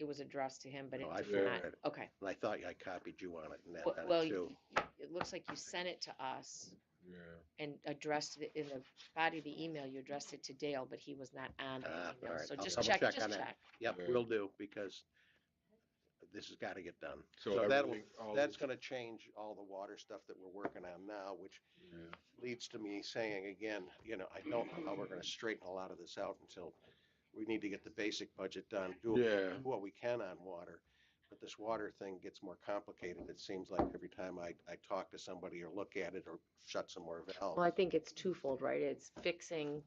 it was addressed to him, but Oh, it I did not. forwarded it. Okay. And I thought I copied you on it and that on Well, it too. it looks like you sent it to us Yeah. and addressed it in the body of the email. You addressed it to Dale, but he was not on the All email. right, So I'll just double check, check just on that. check. Yep, Yeah. will do, because this has got to get done. So So everything, all that's this, going to change all the water stuff that we're working on now, which yeah. leads to me saying again, I don't know how we're going to straighten a lot of this out until we need to get the basic budget done, do Yeah. what we can on water. But this water thing gets more complicated. It seems like every time I talk to somebody or look at it or shut some more Well, valves. I think it's twofold, right? It's fixing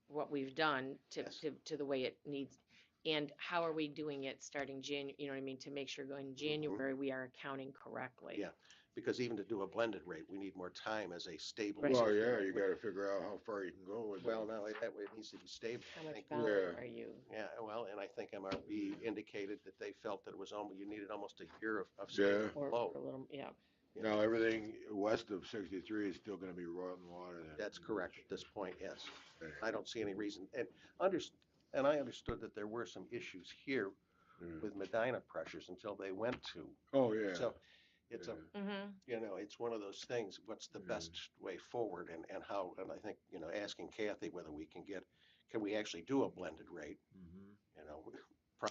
what we've done Yes. to the way it needs. And how are we doing it starting you know what I mean, to make sure going January we are accounting correctly. Yeah, because even to do a blended rate, we need more time as a stable. Right. Well, yeah, you got to figure out how far you can go with Well, it. not only that, it needs to be stable. How I much think. volume Yeah. are you? Yeah, well, and I think MRB indicated that they felt that it was almost, you needed almost a year of Yeah. stable Or flow. a little, yeah. Now everything west of 63 is still going to be Royal Water then. That's correct at this point, yes. Okay. I don't see any reason, and I understood that there were some issues here Yeah. with Medina pressures until they went to. Oh, yeah. So it's Yeah. Mm-hmm. it's one of those things, what's the Yeah. best way forward and how, and I think, asking Kathy whether can we actually do a blended rate, Mm-hmm.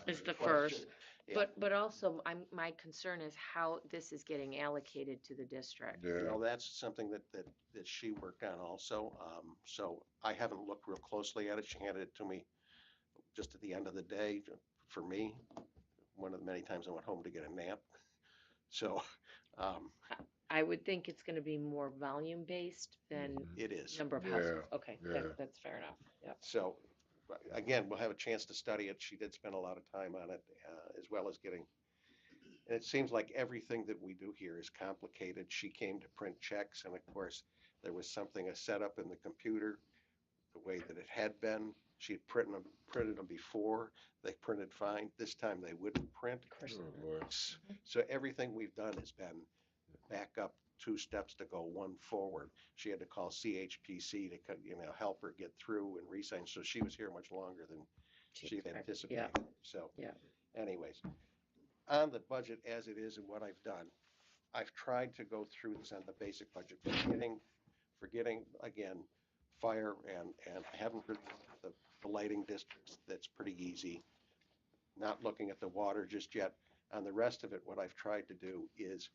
Is the question. first. Yeah. But also my concern is how this is getting allocated to the district. Yeah. That's something that she worked on also. So I haven't looked real closely at it. She handed it to me just at the end of the day for me. One of the many times I went home to get a nap. So I would think it's going to be more volume based than it is. number of Yeah. households. Okay, Yeah. that's fair enough. Yep. So again, we'll have a chance to study it. She did spend a lot of time on it, as well as getting. And it seems like everything that we do here is complicated. She came to print checks, and of course, there was something a setup in the computer, the way that it had been. She had printed them before. They printed fine. This time they wouldn't print. Of course. Oh, boy. So everything we've done has been back up 2 steps to go one forward. She had to call CHPC to help her get through and resign. So she was here much longer than she had anticipated. Yeah. So, Yeah. anyways, on the budget as it is and what I've done, I've tried to go through this on the basic budget, forgetting again, fire and I haven't really looked at the lighting districts. That's pretty easy. Not looking at the water just yet. On the rest of it, what I've tried to do is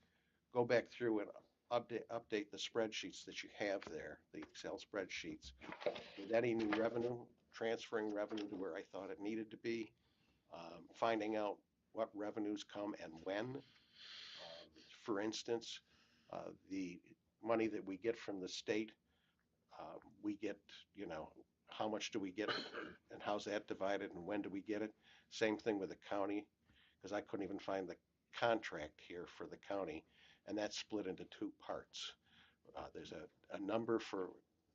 go back through and update the spreadsheets that you have there, the Excel spreadsheets, with any new revenue, transferring revenue to where I thought it needed to be, finding out what revenues come and when. For instance, the money that we get from the state, we get, how much do we get and how's that divided and when do we get it? Same thing with the county, because I couldn't even find the contract here for the county, and that's split into 2 parts. There's a number for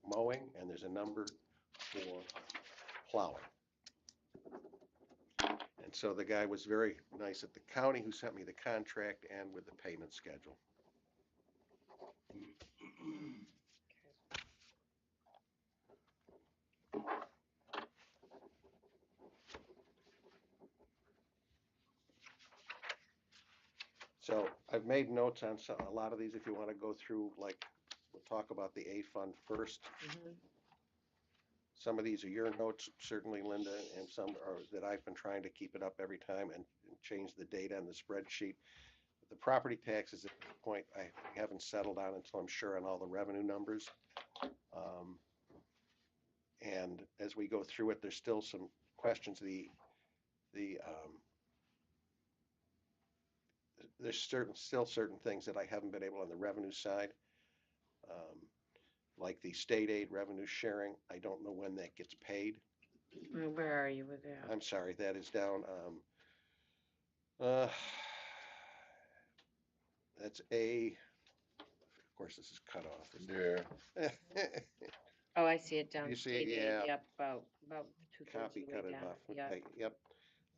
mowing and there's a number for plowing. And so the guy was very nice at the county who sent me the contract and with the payment schedule. So I've made notes on a lot of these. If you want to go through, like, we'll talk about the A fund first. Mhm. Some of these are your notes, certainly, Linda, and some are that I've been trying to keep it up every time and change the data on the spreadsheet. The property taxes at this point, I haven't settled on until I'm sure on all the revenue numbers. And as we go through it, there's still some questions. There's still certain things that I haven't been able on the revenue side, like the state aid revenue sharing. I don't know when that gets paid. Where are you with that? I'm sorry, that is down. Uh, that's of course, this is cut off. Yeah. Oh, I see it down. You see it? State aid. Yeah. Yep, about 2/3 Copy of the way cut it down. off. Yeah. Okay, yep.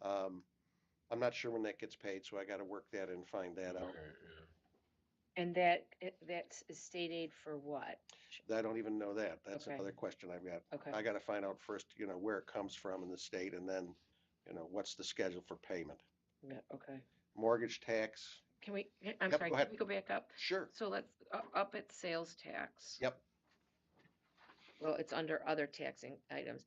I'm not sure when that gets paid, so I got to work that and find that out. Okay, yeah. And that's state aid for what? I don't even know that. That's Okay. another question I've got. Okay. I got to find out first, where it comes from in the state, and then, what's the schedule for payment. Yeah, okay. Mortgage tax, Can we, I'm Yep, sorry, go can ahead. we go back up? sure, So let's, up at sales tax. yep. Well, it's under other taxing items.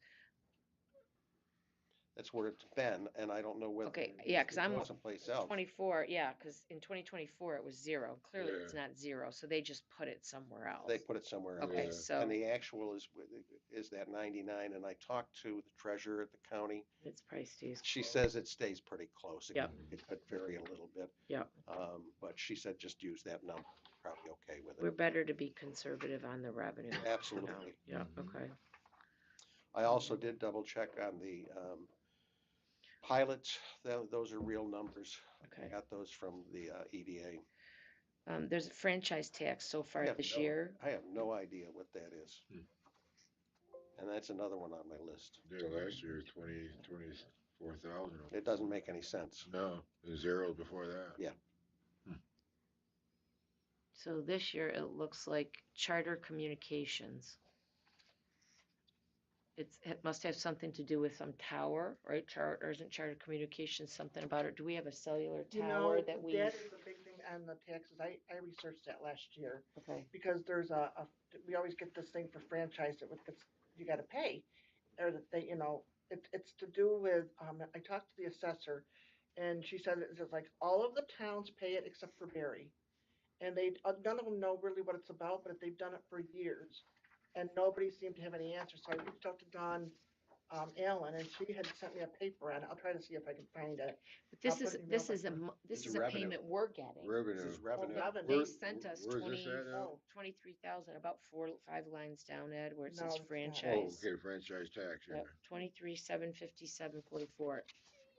That's where it's been, and I don't know whether. Okay, yeah, because I'm Someplace else. 24, yeah, because in 2024 it was 0. Clearly it's Yeah. not 0, so they just put it somewhere else. They put it somewhere else. Okay, Yeah. so And the actual is that 99, and I talked to the treasurer at the county. it's probably stays. She says it stays pretty close. Yep. It could vary a little bit. Yep. But she said just use that number, probably okay with We're it. better to be conservative on the revenue. you know. Absolutely. Yeah, Mhm. okay. I also did double check on the pilots. Those are real numbers. I Okay. got those from the EDA. There's a franchise tax so far Yeah, this no. year. I have no idea what that is. Hmm. And that's another one on my list. Did last year 24,000. It doesn't make any sense. No, the zeros before that. Yeah. So this year it looks like charter communications. It must have something to do with some tower, right? Charter, isn't charter communications something about it? Do we have a cellular You tower know, that we? that is a big thing on the taxes. I researched that last year Okay, because there's we always get this thing for franchise that you gotta pay. Or that they, it's to do with, I talked to the assessor and she said it's just like all of the towns pay it except for Barry. And none of them know really what it's about, but they've done it for years. And nobody seemed to have any answers. So I reached out to Dawn Allen, and she had sent me a paper on it. I'll try to see if I can find it. but this I'll put is, it in this your is a, mailbox. this It's is a a revenue. payment we're getting. This Revenue. is revenue. revenue. They Where- sent us where's this 20, at now? Oh, 23,000, about 5 lines down, Ed, where it No, says it's not. Oh, franchise. okay, franchise tax, yeah. Yep, 23,757.44.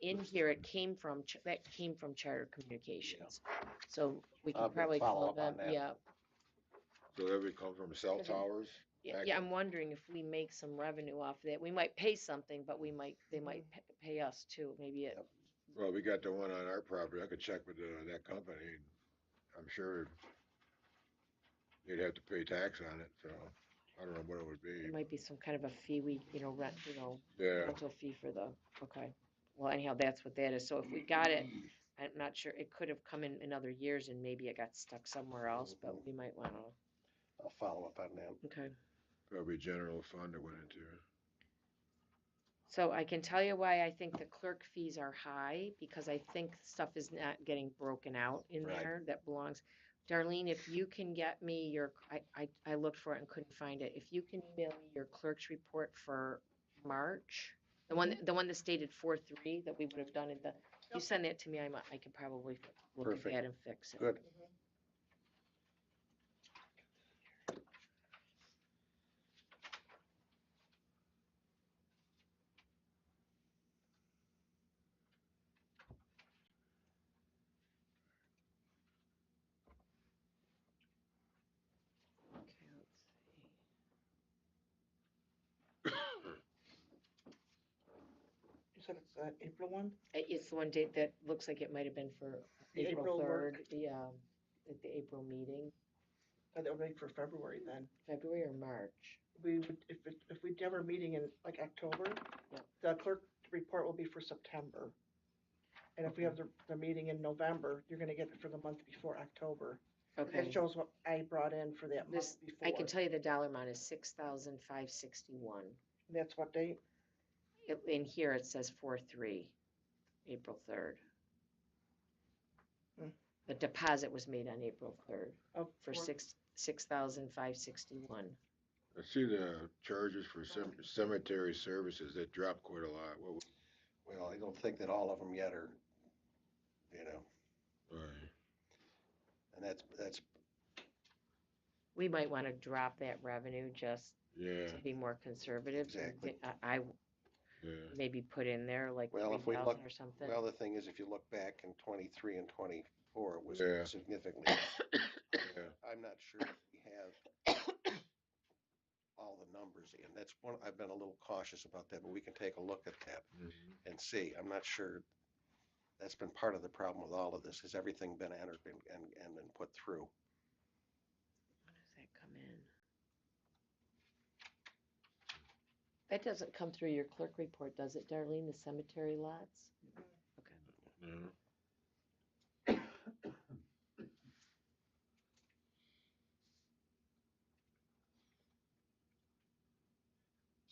In here, it came from, that came from Charter Communications. So we I'll could probably follow call up on them, that. yeah. So that would come from cell Because it- towers? Yeah, Back yeah, in- I'm wondering if we make some revenue off of that. We might pay something, but they might pay us too. Maybe it, Yep. Well, we got the one on our property. I could check with that company. I'm sure they'd have to pay tax on it, so I don't know what it would it be. might be some kind of a fee we, rent, Yeah, rental fee for the, okay. Well, anyhow, that's what that is. So if we got it, I'm not sure, it could have come in other years and maybe it got stuck somewhere else, but we might wanna, I'll follow up on that. okay. probably general fund it went into. So I can tell you why I think the clerk fees are high, because I think stuff is not getting broken out in Right. there that belongs. Darlene, if you can get me your, I looked for it and couldn't find it. If you can email me your clerk's report for March, the one that stated 4/3 that we would have done it, you Yep. send that to me, I could probably look at Perfect. that and fix it. Good. Okay, let's see. you said it's an April one? It's the one date that looks like it might have been for The April April work. 3rd, at the April meeting, That would make for February then. February or March. We would, if we have our meeting in like October, Yeah. the clerk report will be for September. And if we have the meeting in November, you're gonna get it for the month before October. Okay. That shows what I brought in for that This, month before. I can tell you the dollar amount is 6,561. That's what date? In here it says 4/3, April 3rd. Hmm. The deposit was made on April 3rd Of for four- 6,561. I see the charges for cemetery services that dropped quite a lot. Well, I don't think that all of them yet are, Right. and that's We might want to drop that revenue just Yeah, to be more conservative. Exactly. I yeah. maybe put in there like Well, if we 3,000 look- or something. well. The thing is, if you look back in 23 and 24, it was Yeah. significantly. Yeah. I'm not sure if we have all the numbers in. That's one, I've been a little cautious about that, but we can take a look at that Mhm. and see. I'm not sure. That's been part of the problem with all of this. Has everything been entered and been put through? When does that come in? That doesn't come through your clerk report, does it, Darlene, the cemetery lots? Okay. No.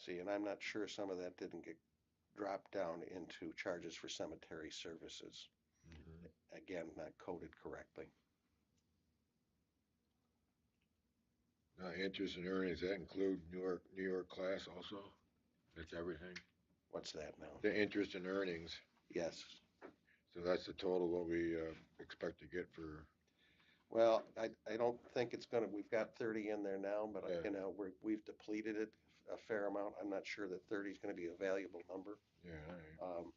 See, and I'm not sure some of that didn't get dropped down into charges for cemetery services. Mhm. Again, not coded correctly. Now, interest and earnings, that include New York class also? That's everything? What's that now? The interest and earnings, Yes. so that's the total what we, expect to get for, Well, I don't think it's gonna, we've got 30 in there now, but, Yeah. you know, we've depleted it a fair amount. I'm not sure that 30 is gonna be a valuable number. yeah, all right.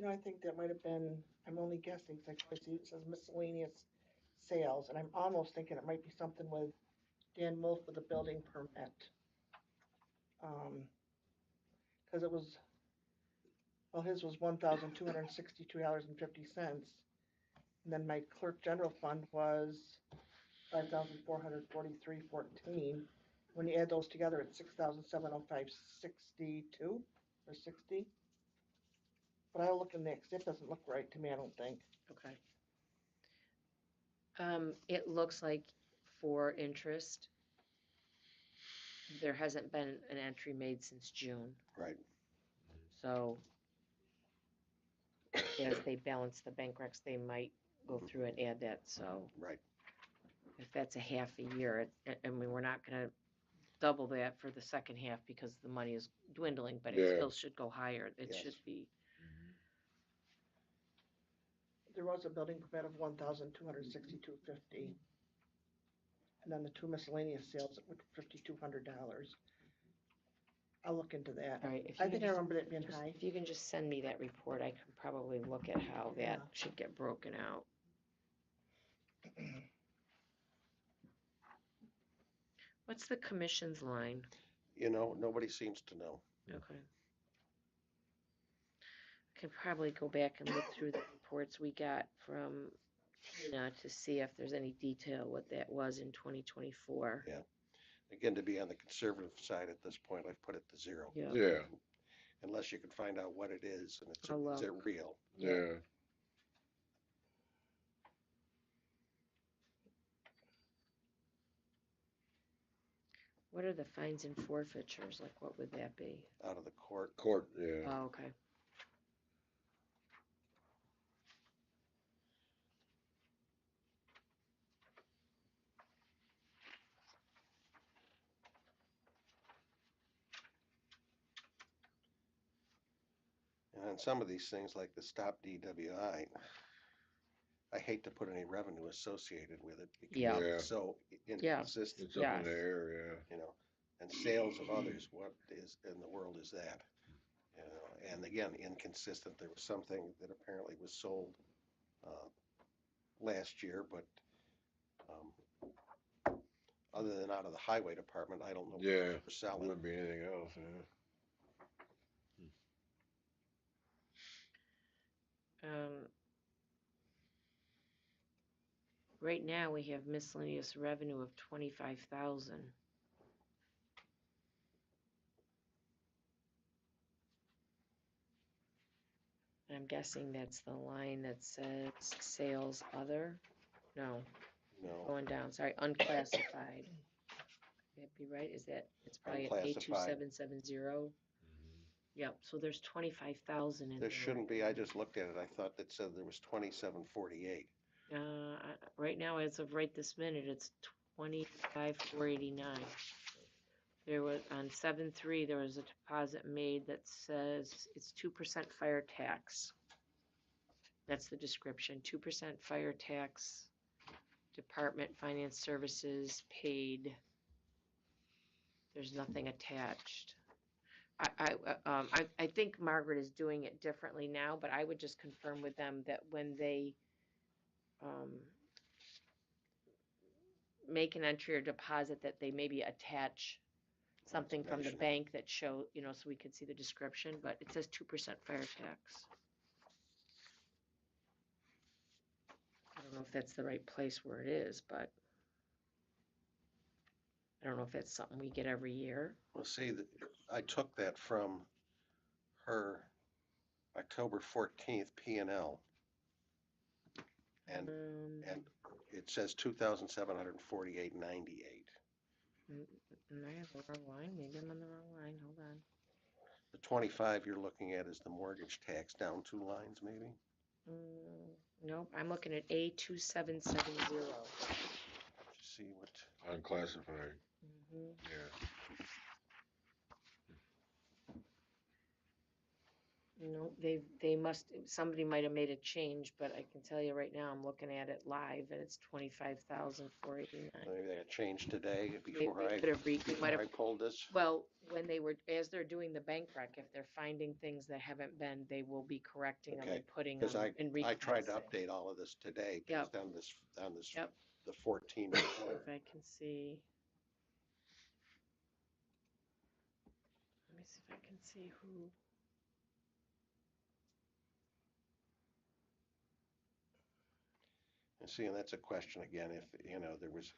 I think that might have been, I'm only guessing, because I see it says miscellaneous sales, and I'm almost thinking it might be something with Dan Wolf with a building permit. Because it was, well, his was $1,262.50. And then my clerk general fund was 5,443.14. When you add those together, it's 6,705.62 or 60. But I'll look in there, 'cause it doesn't look right to me, I don't think. Okay. It looks like for interest, there hasn't been an entry made since June. Right. So as they balance the bank recs, they might go through and add that. So Right. if that's a half a year, I mean, we're not gonna double that for the second half because the money is dwindling, but it Yeah. still should go higher. It Yes. should be. Mhm. There was a building permit of 1,262.50. And then the two miscellaneous sales at $5,200. I'll look into that. All right. If I you can think I just, remember it being high. if you can just send me that report, I can probably look at how that Yeah. should get broken out. What's the commissions line? You know, nobody seems to know. Okay. I could probably go back and look through the reports we got from Tina to see if there's any detail what that was in 2024. Yeah. Again, to be on the conservative side at this point, I've put it to 0. Yeah. Yeah, Unless you can find out what it is and it's, I'll is it look. real? yeah. What are the fines and forfeitures? Like, what would that be? Out of the court. Court, yeah. Oh, okay. And on some of these things like the stop DWI, I hate to put any revenue associated with it because Yeah. Yeah. it's so Yeah. inconsistent, It's up in Yes. the air, yeah. you know. And sales of others, what is in the world is that? You know, and again, inconsistent. There was something that apparently was sold last year, but other than out of the highway department, I don't know what Yeah, they were selling. wouldn't be anything else, yeah. Right now we have miscellaneous revenue of 25,000. And I'm guessing that's the line that says sales other. No, No, going down. Sorry, unclassified. Could that be right? Is that it's probably an Unclassified. A2770? Yep. So there's 25,000 in there there. shouldn't be. I just looked at it. I thought that said there was 2748. Right now, as of right this minute, it's 25,489. There was on 7/3, there was a deposit made that says it's 2% fire tax. That's the description. 2% fire tax. Department Finance Services paid. There's nothing attached. I think Margaret is doing it differently now, but I would just confirm with them that when they make an entry or deposit, that they maybe attach something from the Information. bank that show, so we could see the description, but it says 2% fire tax. I don't know if that's the right place where it is, but I don't know if that's something we get every year. Well, see, I took that from her October 14th P&L. And Um, it it says 2,748.98. I have the wrong line, maybe I'm on the wrong line, hold on. The 25 you're looking at is the mortgage tax, down 2 lines maybe? Nope, I'm looking at A2770. Just see what, Unclassified, Mhm. yeah. No, they must, somebody might have made a change, but I can tell you right now, I'm looking at it live and it's 25,489. maybe that changed today They before could have they before might I have, pulled this. well, when they were, as they're doing the bank rec, if they're finding things that haven't been, they will be correcting them Okay, and putting Because them and I tried to reclassing. update all of this today Yep. based on this, Yep, the 14 report. if I can see. Let me see if I can see who. And see, and that's a question again, if, there was,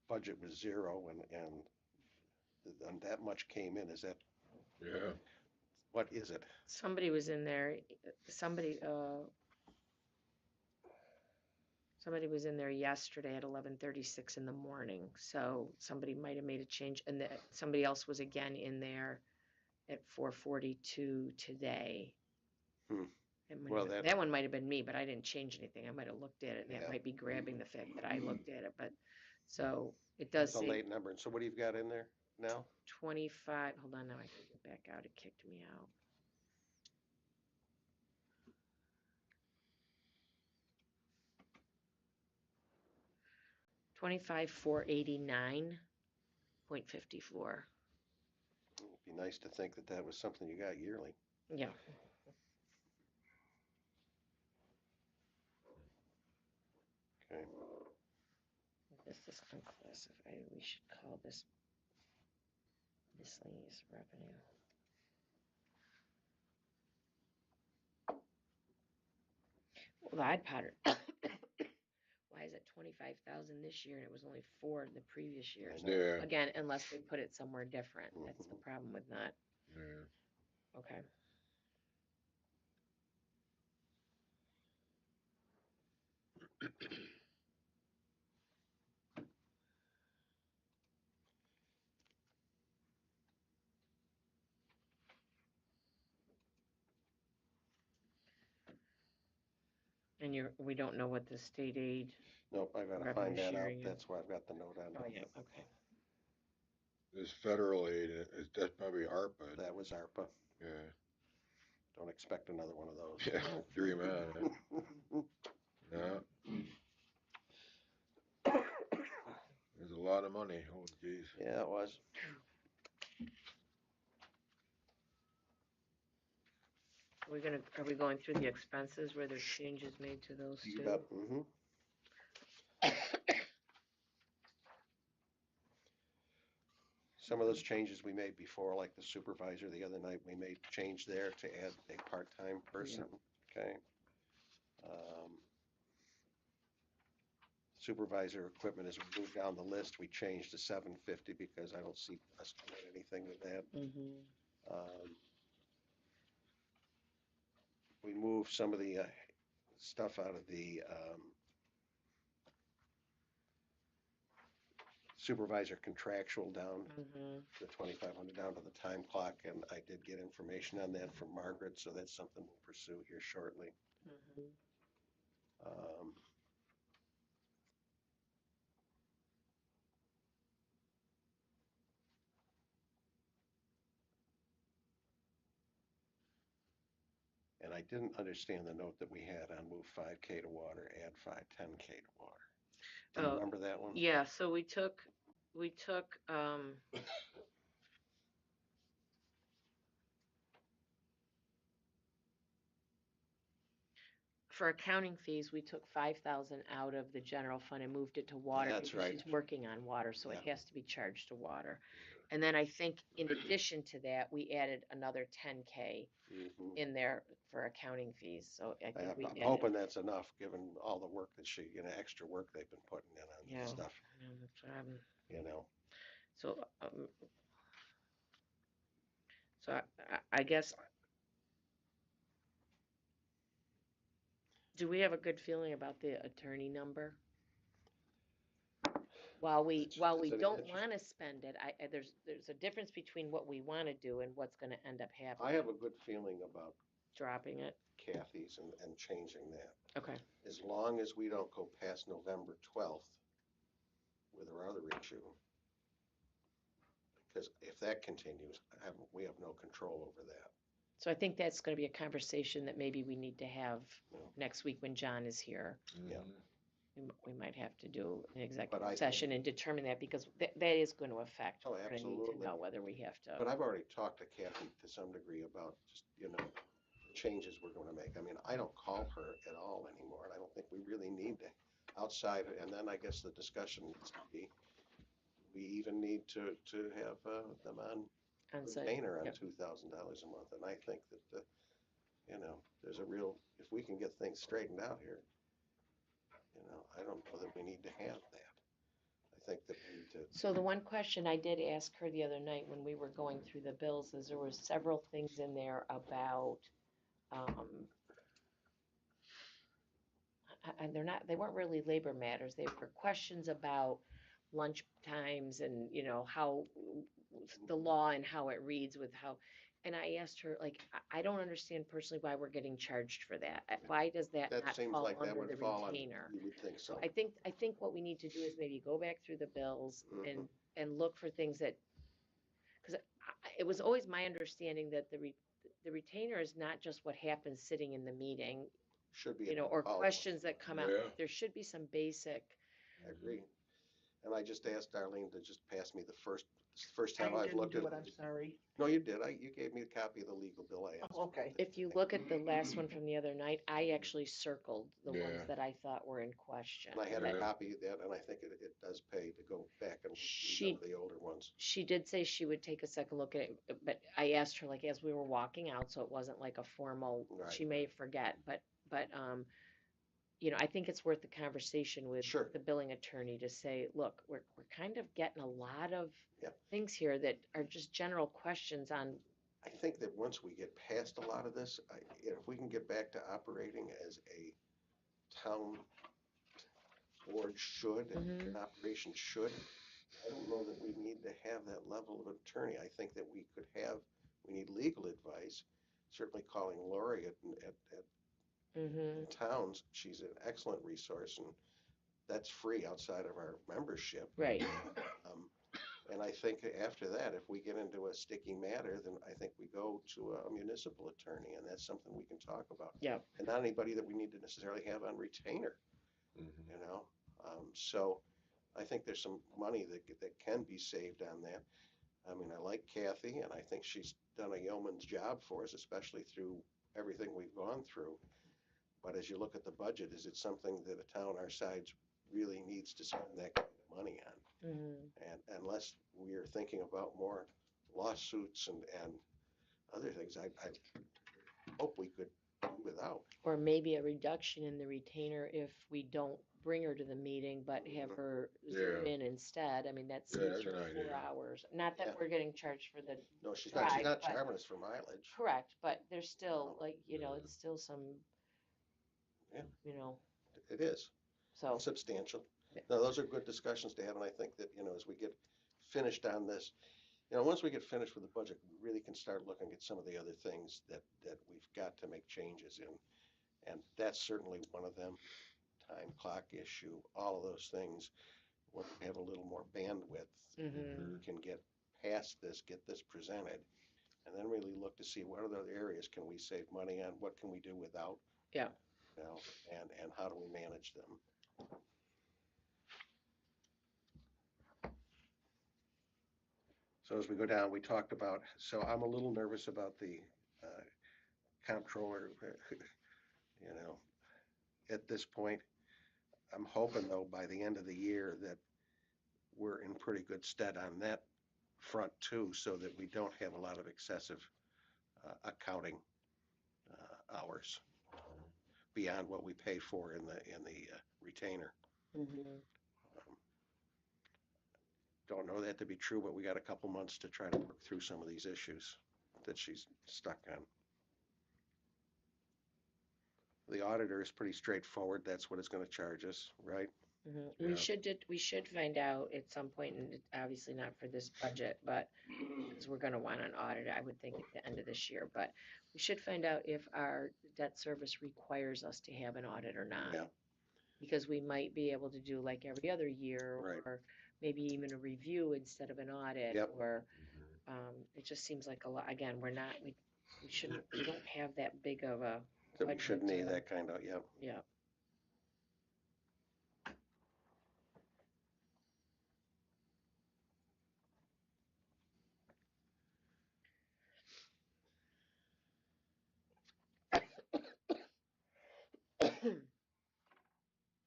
budget was 0 and that much came in, is that, Yeah, what is it? Somebody was in there, somebody, somebody was in there yesterday at 11:36 in the morning, so somebody might have made a change, and that somebody else was again in there at 4:42 today. Hmm. Well, Well, that one might have been me, but I didn't change anything. I might have looked at it, and that Yeah. might be grabbing the fact that I looked at it, but, so, it That's does a say late number. And so what do you've got in there now? 25, hold on, now I can get back out, it kicked me out. $25,489.54. It'd be nice to think that that was something you got yearly. Yeah. Okay. This is unclassified, we should call this miscellaneous revenue. Well, the iPod, why is it 25,000 this year and it was only 4 the previous year? I So, know. yeah, again, unless they put it somewhere different, that's the Mhm. problem with not, yeah. okay. And we don't know what the state aid, Nope, I gotta Revenue find that out. sharing, yeah. That's why I've got the note on oh, it. yeah, okay. This federal aid, that's probably ARPA, That was ARPA. yeah. Don't expect another one of those. Yeah, dream on, yeah. There's a lot of money, oh geez. Yeah, it was. Are we going through the expenses where there's changes made to those You too? bet. Mm-hmm. Some of those changes we made before, like the supervisor, the other night, we made change there to add a part-time person. Okay. Supervisor equipment, as we move down the list, we changed to 750 because I don't see us doing anything with that. Mm-hmm. We moved some of the stuff out of the supervisor contractual down, Mm-hmm. the 2,500 down to the time clock, and I did get information on that from Margaret, so that's something we'll pursue here shortly. Mm-hmm. Um, And I didn't understand the note that we had on move 5K to water, add 10K to water. Do you Oh, remember that one? yeah, so we took, for accounting fees, we took 5,000 out of the general fund and moved it to water That's because right. she's working on water, so it Yeah. has to be charged to water. And then I think in addition to that, we added another 10K Mhm. in there for accounting fees, so I think we I'm added. hoping that's enough, given all the work that extra work they've been putting in on Yeah, this stuff, yeah, that's what so, I guess, do we have a good feeling about the attorney number? while we, It's- while it's we an don't interest- wanna spend it, there's a difference between what we wanna do and what's gonna end up I happening, have a good feeling about dropping it. Kathy's and changing that. Okay, As long as we don't go past November 12th with our other issue. Because if that continues, we have no control over that. so I think that's gonna be a conversation that maybe we need to have Yeah. next week when John is here. Yeah. We might have to do an But I executive think- session and determine that, because that is gonna affect. Oh, We're gonna need to absolutely. know whether we have But to, I've already talked to Kathy to some degree about just, changes we're gonna make. I mean, I don't call her at all anymore, and I don't think we really need to outside, and then I guess the discussion needs to be, we even need to have them on on site. retainer on Yep. $2,000 a month, and I think that, there's a real, if we can get things straightened out here, I don't know that we need to have that. I think that we need to, So the one question I did ask her the other night when we were going through the bills is there were several things in there about, and they weren't really labor matters. They were questions about lunch times and, how the law and how it reads with how, and I asked her, like, I don't understand personally why we're getting charged for that. Why does that that not seems fall like that under would the fall on, retainer? you would think so. I think what we need to do is maybe go back through the bills and look for things that, because it was always my understanding that the retainer is not just what happens sitting in the meeting, Should be. or all of us. questions that come out. Yeah. There should be some basic, I agree. And I just asked Darlene to just pass me the first I time I've didn't looked do at it, I'm it. sorry. No, you did. You gave me a copy of the legal bill. I asked. Oh, okay. if you look at the last one from the other night, I actually circled the ones Yeah. that I thought were in question. And I had And a then copy of that, and I think it does pay to go back and read She- some of the older ones. she did say she would take a second look at it, but I asked her, like, as we were walking out, so it wasn't like a formal, Right. she may forget, but, I think it's worth the conversation with Sure. the billing attorney to say, look, we're kind of getting a lot of Yep. things here that are just general questions on, I think that once we get past a lot of this, if we can get back to operating as a town board should, Mhm. an operation should, I don't know that we need to have that level of attorney. I think that we need legal advice, certainly calling Lori at mhm, towns. She's an excellent resource, and that's free outside of our membership. right, Um, And I think after that, if we get into a sticky matter, then I think we go to a municipal attorney, and that's something we can talk about. yeah, And not anybody that we need to necessarily have on retainer, Mhm. So I think there's some money that can be saved on that. I mean, I like Kathy, and I think she's done a yeoman's job for us, especially through everything we've gone through. But as you look at the budget, is it something that a town our size really needs to spend that kind of money on? mhm. And unless we are thinking about more lawsuits and other things, I hope we could do without. Or maybe a reduction in the retainer if we don't bring her to the meeting, but have her Zoom Yeah. in instead. I mean, that's Yeah, that's 3 an or 4 idea. hours. Not that Yeah. we're getting charged for the, No, she's Right, not but- charging us for mileage. correct, but there's still, No. like, it's still some, Yeah. It is so, substantial. Yeah. No, those are good discussions to have, and I think that, as we get finished on this, once we get finished with the budget, we really can start looking at some of the other things that we've got to make changes in. And that's certainly one of them. Time clock issue, all of those things. When we have a little more bandwidth, mhm, we can get past this, get this presented, and then really look to see what other areas can we save money on, what can we do without. Yeah. And how do we manage them. So as we go down, we talked about, so I'm a little nervous about the comptroller, at this point. I'm hoping though, by the end of the year that we're in pretty good stead on that front too, so that we don't have a lot of excessive accounting hours beyond what we pay for in the retainer. mhm. Don't know that to be true, but we got a couple months to try to work through some of these issues that she's stuck on. The auditor is pretty straightforward. That's what it's going to charge us, right? We Yeah. we should find out at some point, and obviously not for this budget, but because we're gonna want an audit, I would think at the end of this year, but we should find out if our debt service requires us to have an audit or not. Yeah. Because we might be able to do like every other year, Right. or maybe even a review instead of an audit, Yep. or, Mhm. it just seems like a lot, again, we shouldn't, we don't have that big of a That we shouldn't budget, need that kind of, yeah. yeah.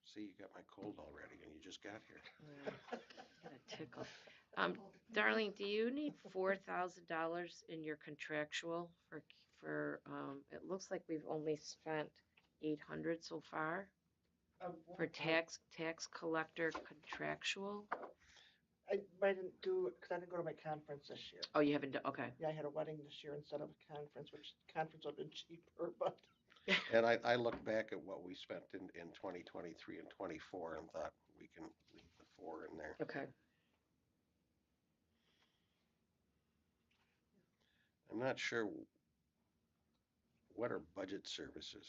See, you got my cold already and you just got here. Got a tickle. Darlene, do you need $4,000 in your contractual it looks like we've only spent 800 so far for tax collector contractual? I didn't do, because I didn't go to my conference this year. Oh, you haven't done, okay. Yeah, I had a wedding this year instead of a conference, which conference would have been cheaper, but And I looked back at what we spent in 2023 and 24 and thought we can leave the 4 in there. Okay. I'm not sure what are budget services.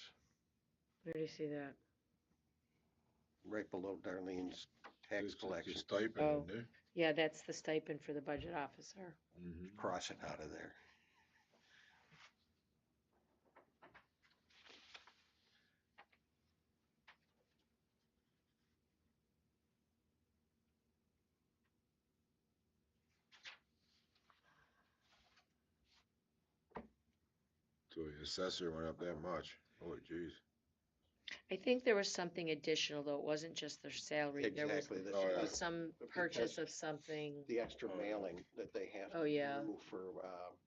Where do you see that? Right below Darlene's tax It's collection. a stipend, Oh. isn't it? Yeah, that's the stipend for the budget officer. Mhm. Cross it out of there. So the assessor went up that much. Oh, geez. I think there was something additional, though. It wasn't just their salary. Exactly. Oh, There yeah. was some purchase of something. The extra Oh, yeah. mailing that they have Oh, to yeah. do for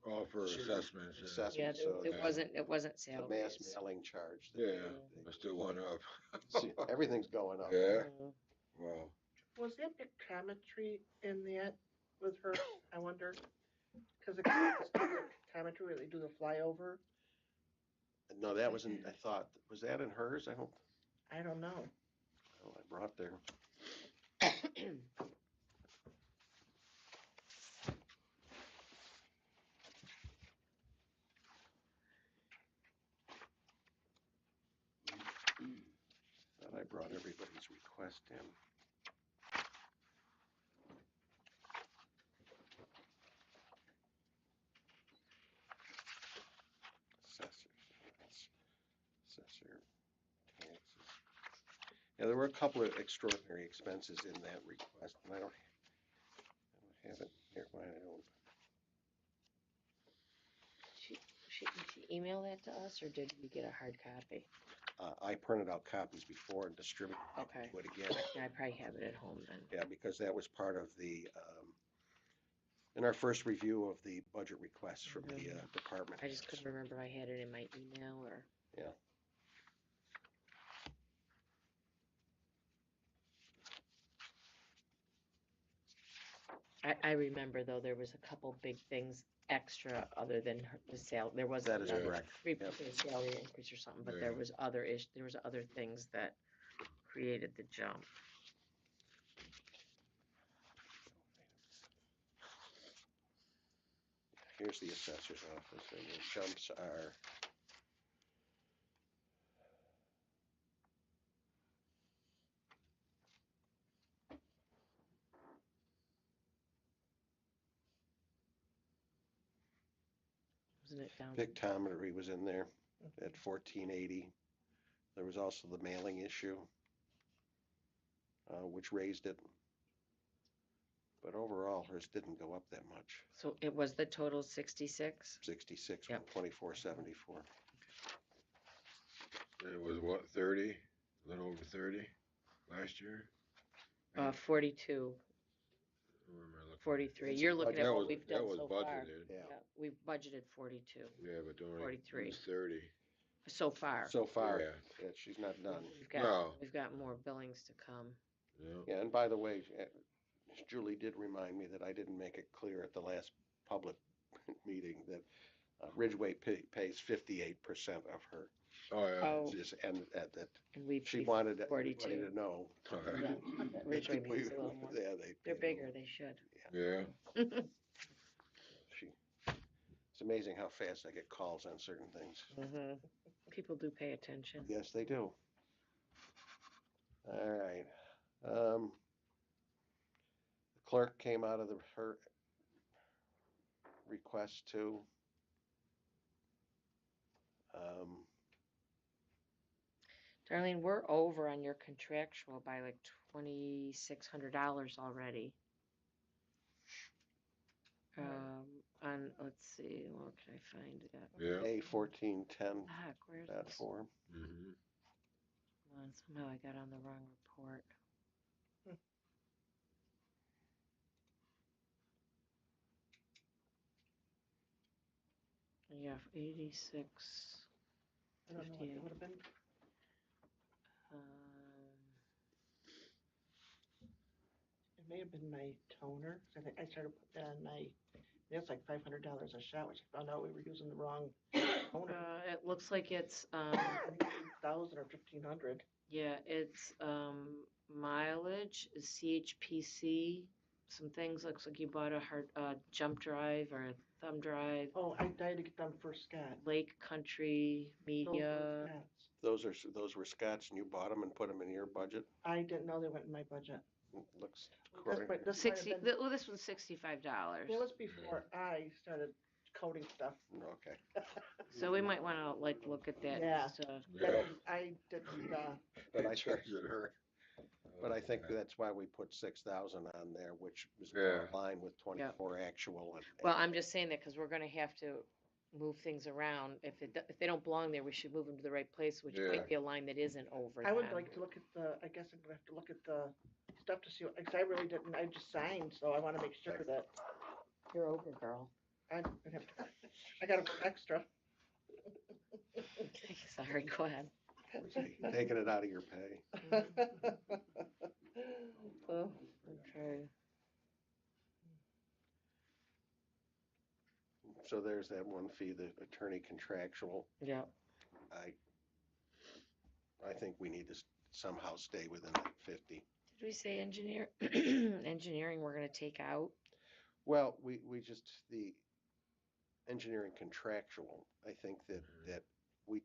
Oh, for Sure. assessments. assessment. Yeah, So it yeah. wasn't the mass salaries. mailing charge. that Yeah, they- it still went up. see, everything's going up. Yeah. Mhm. Wow. was there pictometry in that with her? I wonder, because the pictometry where they do the flyover. No, that wasn't, I thought, was that in hers? I don't know. I brought there. Thought I brought everybody's request in. Assessor taxes. Yeah, there were a couple of extraordinary expenses in that request, and I don't have it here. Why I don't. Did she email that to us, or did we get a hard copy? I printed out copies before and distributed Okay. it again. Yeah, I probably have it at home then. Yeah, because that was part of the, in our first review of the budget requests from the department. I just couldn't remember if I had it in my email or. Yeah. I remember though, there was a couple big things extra other than the sale. There was That is Yeah. correct. 3% salary increase or something, but there Yeah. was there was other things that created the jump. Here's the assessor's office, and the jumps are. Wasn't it down? Pictometry was in there at 1480. There was also the mailing issue, which raised it. But overall, hers didn't go up that much. So it was the total 66? 66 Yep. from 2474. It was what, 30? A little over 30 last year? 42, Where am I looking? 43. It's You're a looking budget. at That what was, we've that done was so far. budgeted. Yeah. Yeah, we've budgeted 42 Yeah, but only 43. it was 30. so far. So far, Yeah. yeah, she's not done. No. We've got more billings to come. Yeah. Yeah, and by the way, Julie did remind me that I didn't make it clear at the last public meeting that Ridgeway pays 58% of her. Oh, yeah. Oh, And that and we she pay wanted 42. everybody to know Okay. Yeah. Ridgeway think we- pays a little more. Yeah, they. They're pay a bigger, little. they should. Yeah, It's amazing how fast I get calls on certain things. People do pay attention. Yes, they do. All right. The clerk came out of her request too. Um, Darlene, we're over on your contractual by like $2,600 already. Let's see, where can I find it? yeah. A1410 Heck, where's that this? form. Mm-hmm. Hold on, somehow I got on the wrong report. Yeah, 86. I don't know what it would have been. Um, It may have been my toner. 'Cause I think I started putting that on my. It's like $500 a shot, which I found out we were using the wrong toner. it looks like it's 1,000 or 1,500. yeah, it's mileage, CHPC, some things. Looks like you bought a hard jump drive or a thumb drive. Oh, I had to get them for Scott. Lake Country Those were Media. Scott's. Those were Scott's, and you bought them and put them in your budget. I didn't know they went in my budget. Looks This according. might have 60. been, Well, this one's $65. it was before I started coding stuff. Okay. So we might want to like look at that. Yeah. Just, Yeah. I didn't, But I Charged at her. But I think that's why we put 6,000 on there, which is Yeah. in line with 24 actual. well, I'm just saying that because we're going to have to move things around. If they don't belong there, we should move them to the right place, which Yeah. might be a line that isn't over. I would then. like to look at I guess I'm gonna have to look at the stuff to see, because I really didn't, I just signed, so I wanna make sure that You're over, girl. I got extra. Sorry, go ahead. Taking it out of your pay. Oh, Okay. So there's that one fee, the attorney contractual. Yeah. I think we need to somehow stay within that 50. Did we say engineering we're going to take out? Well, we just, the engineering contractual, I think that we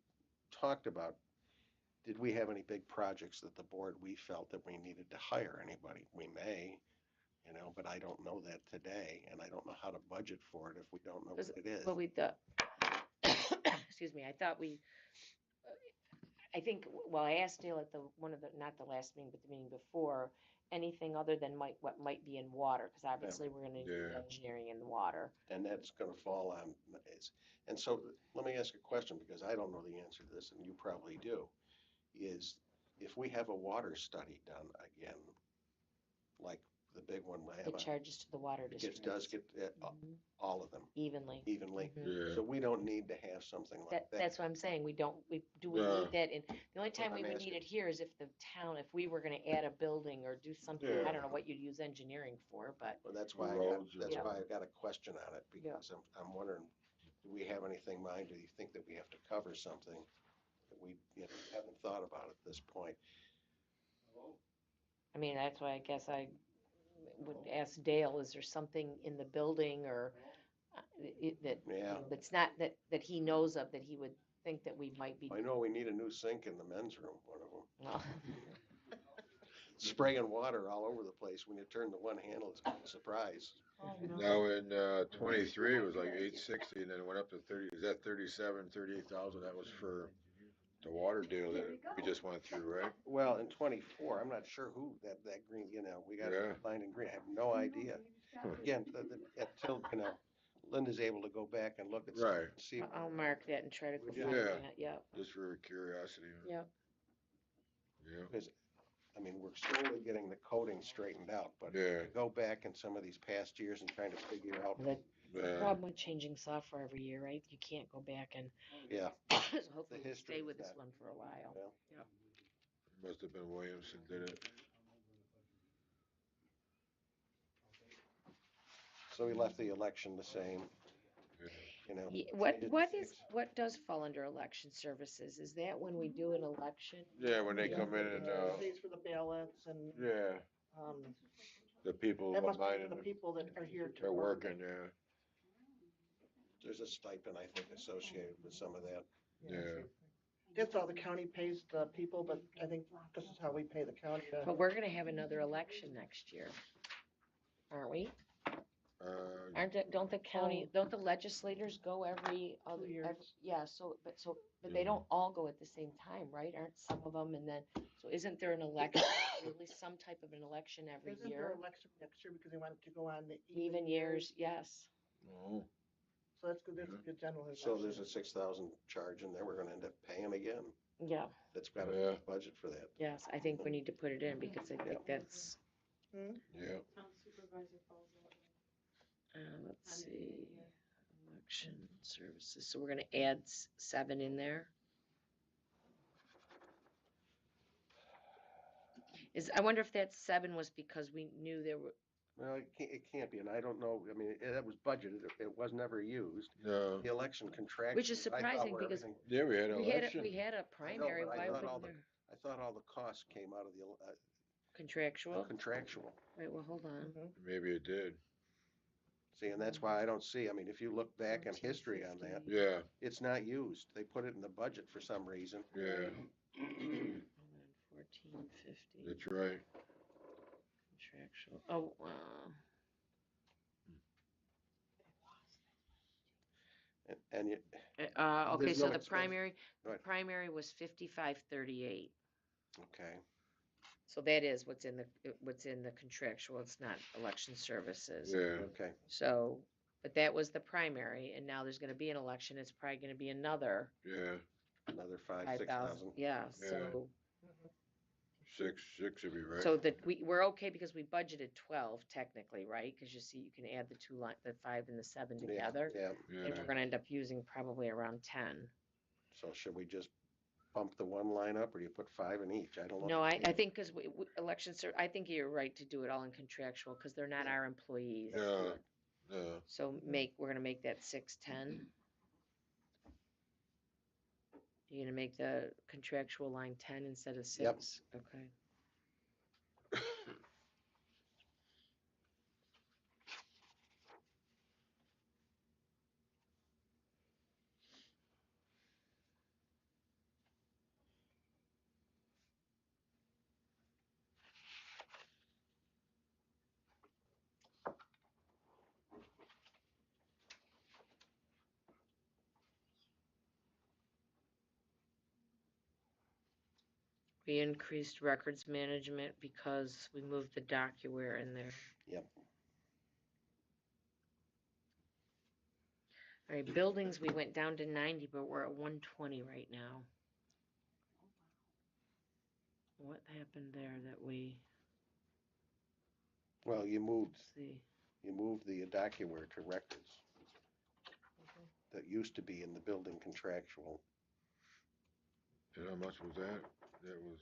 talked about, did we have any big projects that the board, we felt that we needed to hire anybody? We may, but I don't know that today, and I don't know how to budget for it if we don't know what it is. Well, excuse me, I think, well, I asked Dale at not the last meeting, but the meeting before, anything other than what might be in water, because obviously we're going to do Yeah. engineering in the water. And that's gonna fall on, and so, let me ask a question, because I don't know the answer to this, and you probably do, is if we have a water study done again, like the big one we have, It charges to the water it district. does get all of them Evenly. evenly. Mhm. Yeah. So we don't need to have something like that. That's what I'm saying, we No. need that in, the only time we I'm would asking- need it here is if the town, if we were gonna add a building or do something, I Yeah. don't know what you'd use engineering for, but. Well, that's why Roads that's or- why I got a question on it, because I'm wondering, do we have anything in mind? Do you think that we have to cover something that we haven't thought about at this point? I mean, that's why I guess I would ask Dale, is there something in the building or Yeah. that's not, that he knows of, that he would think that we might be, I know we need a new sink in the men's room, one of them. well, Spraying water all over the place when you turn the one handle, it's a surprise. Now in 23 it was like 860, and then it went up to 30. Is that 37, 38,000? That was for the water deal that we just went through, right? Well, in 24, I'm not sure who that green, we got Yeah. line in green. I have no idea. Again, until, Linda's able to go back and look at stuff Right. and see. I'll mark that and try to go Would find you? Yeah. that, yep, Just for curiosity. yep. Yeah. Because, we're slowly getting the coding straightened out, but Yeah. go back in some of these past years and trying to figure out, The Yeah. problem with changing software every year, right, you can't go back and, yeah. so hopefully we history stay is with this that, one for a while. Must have been Williamson did it. So we left the election the same, Yeah, change it to six. what does fall under election services? Is that when we do an election? Yeah, when they come in and pays for the ballots and yeah. The people That who must be mine for the people that are here to are work. working, yeah, There's a stipend, I think, associated with some of that. yeah. That's all the county pays the people, but I think this is how we pay the county. But we're gonna have another election next year, aren't we? Don't the county, don't the legislators go every other, years. yeah, but they don't all go at the same time, right? Aren't some of them, and then, so isn't there an election, at least some type of an election every Isn't there year? election next year because they want it to go on the Even years, yes. Oh, So that's good, that's a good general election. So there's a 6,000 charge in there, we're gonna end up paying again. Yeah, That's got a Yeah. budget for that. yes, I think we need to put it in because I think that's, yeah, let's see, election services, so we're gonna add 7 in there. I wonder if that 7 was because we knew there were, Well, it can't be, and I don't know, I mean, that was budgeted, it was never used. no, The election contract. which is surprising because yeah, we had an we had, election. we had a primary, but I why thought all wouldn't there? I thought all the costs came out of the Contractual? contractual. Wait, well, hold on. Maybe it did, See, and that's why I don't see, I mean, if you look back in history on that, 1450. yeah, it's not used. They put it in the budget for some reason. yeah, Hold on, 1450 that's right. contractual. Oh, And you, okay, There's so no the expense. the Right. primary was 5538. okay, So that is what's in the contractual. It's not election services. Yeah, okay. So, but that was the primary, and now there's going to be an election. It's probably going to be another yeah, Another 5,000. 6,000. Yeah. So, six would be right. so that we're okay because we budgeted 12 technically, right? Because you see, you can add the 5 and the 7 together, Yeah, and Yeah, we're going to end up using probably around 10. so should we just bump the one line up, or do you put 5 in each? I don't know. No, I think because I think you're right to do it all in contractual because they're not Yeah. our employees. no, no, So we're gonna make that 610. You're gonna make the contractual line 10 instead of 6? Yep. Okay. We increased records management because we moved the DocuWare in there. Yep. All right, buildings, we went down to 90, but we're at 120 right now. What happened there that we, Well, you moved let's see, the DocuWare to records. That used to be in the building contractual. and how much was that? That was,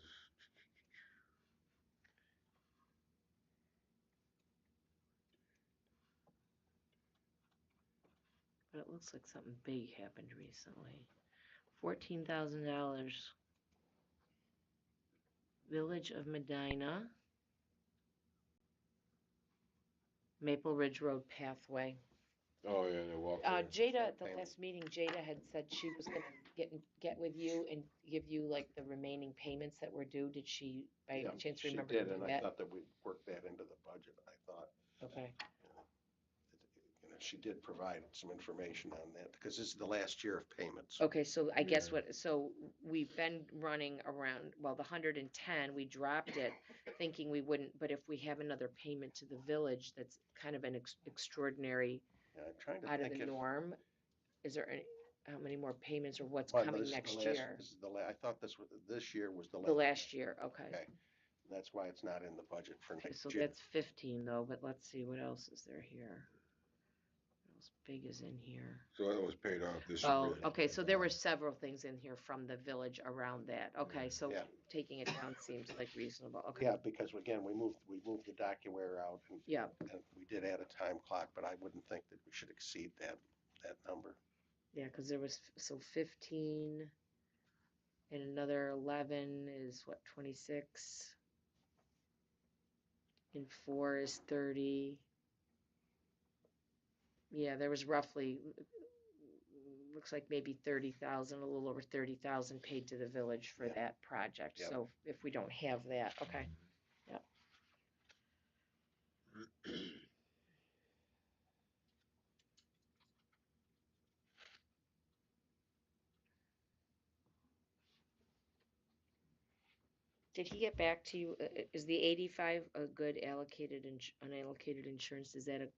but it looks like something big happened recently. $14,000. Village of Medina. Maple Ridge Road pathway. oh, yeah, the walk. Jada, at the Payment. last meeting, Jada had said she was gonna get with you and give you like the remaining payments that were due. Did she by Yeah, any chance she remember did, to do and I that? thought that we'd work that into the budget. I thought, Okay, she did provide some information on that, because this is the last year of payments. okay, so I guess Yeah. so we've been running around, well, the 110, we dropped it thinking we wouldn't, but if we have another payment to the village, that's kind of an extraordinary, And I'm trying to out of think the if. norm. Is there any, how many more payments or what's Well, no, coming this is the next last- year? This is I thought this year was the last. The last year, okay. Okay, that's why it's not in the budget for Okay, next so year. that's 15 though, but let's see, what else is there here? What else big is in here? So that was paid off this year. Oh, okay, so there were several things in here from the village around that. Okay, so Yeah. taking it down seems like reasonable, okay. Yeah, because again, we moved the DocuWare out, and Yeah, and we did add a time clock, but I wouldn't think that we should exceed that number. yeah, because there was, so 15 and another 11 is what, 26? and 4 is 30. Yeah, there was roughly, looks like maybe 30,000, a little over 30,000 paid to the village for Yep. that project. Yep. So if we don't have that, okay. Yep. Did he get back to you? Is the 85 a good allocated and unallocated insurance? Is that a,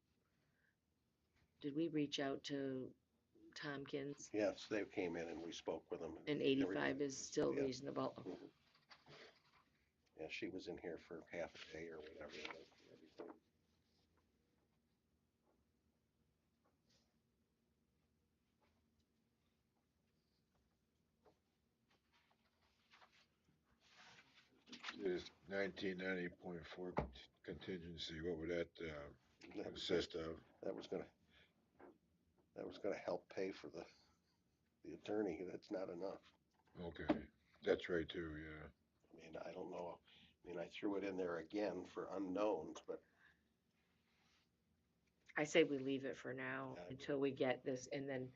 did we reach out to Tompkins? Yes, they came in and we spoke with them. And 85 is still Yeah. reasonable. Mhm. Yeah, she was in here for half a day or whatever it was. Everything. This 1990.4 contingency, what would that That, consist of? that was gonna help pay for the attorney. That's not enough. Okay, that's right too, yeah. I mean, I don't know. I mean, I threw it in there again for unknowns, but I say we leave it for now Yeah, I until we get this and then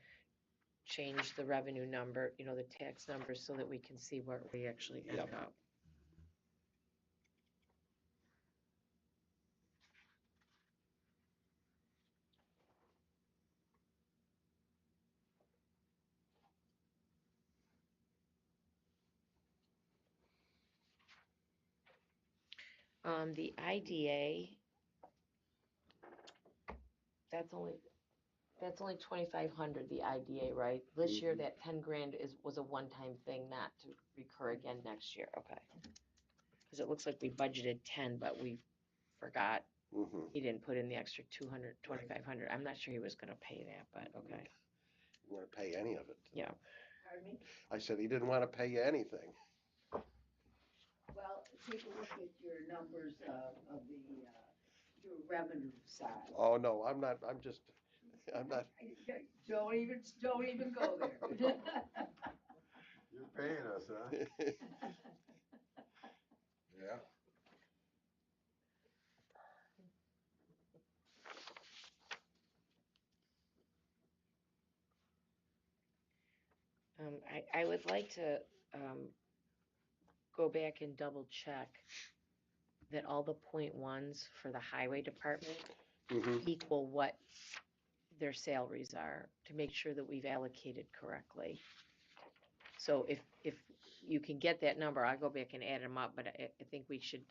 change the revenue number, the tax number so that we can see where we actually end Yep. up. The IDA, that's only 2,500, the IDA, right? This year, Mhm. that 10 grand was a one-time thing, not to recur again next year, okay. Because it looks like we budgeted 10, but we forgot, Mm-hmm. he didn't put in the extra 200, 2,500. I'm not sure he was gonna pay that, but okay, You want to pay any of it? yeah. Pardon me? I said he didn't want to pay you anything. Well, take a look at your numbers of the, your revenue side. Oh no, I'm not. I'm not. Don't even go there. You're paying us, huh? Yeah. I would like to, go back and double check that all the point ones for the highway department Mhm. equal what their salaries are, to make sure that we've allocated correctly. So if you can get that number, I'll go back and add them up, but I think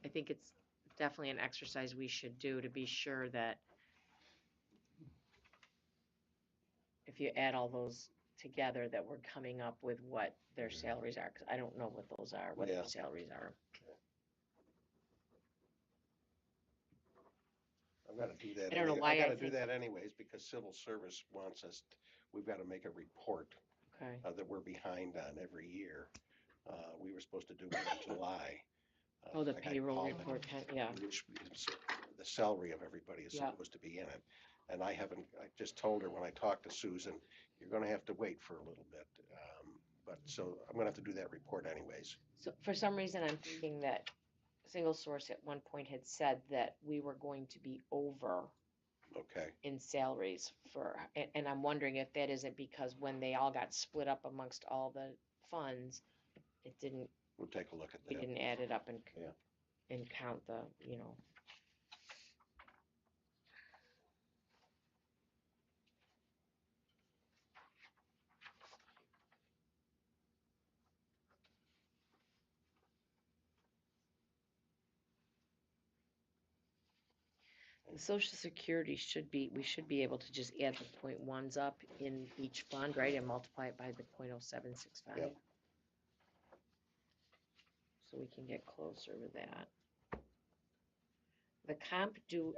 I think it's definitely an exercise we should do to be sure that if you add all those together, that we're coming up with what their salaries are, because I don't know what those are, what Yeah. their salaries are. I've got to do that. I don't know why I got I to do think- that anyways because civil service wants us. We've got to make a report Okay, that we're behind on every year. We were supposed to do one in July. oh, the I got payroll called report, yeah, which is the salary of everybody is Yeah. supposed to be in it. And I just told her when I talked to Susan, you're gonna have to wait for a little bit. But so I'm gonna have to do that report anyways. so for some reason, I'm thinking that Single Source at one point had said that we were going to be over Okay, in salaries and I'm wondering if that isn't because when they all got split up amongst all the funds, it didn't, we'll take a look at we that. didn't add it up and, Yeah. and count the, the social security we should be able to just add the point ones up in each fund, right, and multiply it by the 0.0765. Yep. So we can get closer with that. The comp, do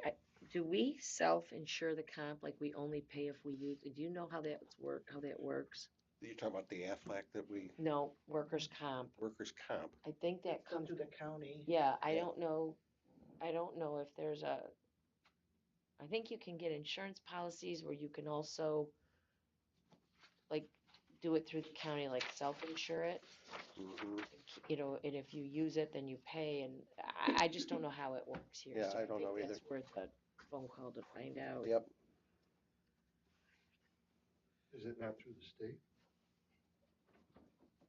we self-insure the comp, like we only pay if we use, do you know how that works? You're talking about the Aflac that No, workers' comp. workers' comp. I think that Go comes, to the county. yeah, I Yeah. don't know if there's I think you can get insurance policies where you can also, like, do it through the county, like self-insure it, Mhm. you know, and if you use it, then you pay, and I just don't know how it works here. Yeah, So I don't know think either. that's worth a phone call to find out. Yep. Is it not through the state?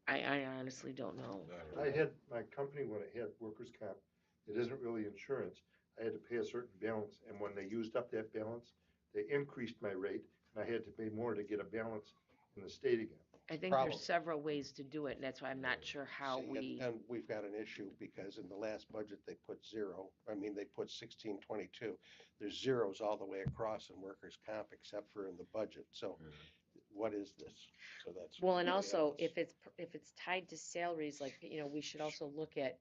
I honestly don't know. I had, my company, when it had workers' comp, it isn't really insurance. I had to pay a certain balance, and when they used up that balance, they increased my rate, and I had to pay more to get a balance in the state again. I think Problem. there's several ways to do it, and that's why I'm not sure how See, and we've got an issue because in the last budget, they put zero. I mean, they put 1622. There's zeros all the way across in workers' comp except for in the budget. So what is this? So that's. Well, and really also, obvious. if it's tied to salaries, like, you know, we should also look at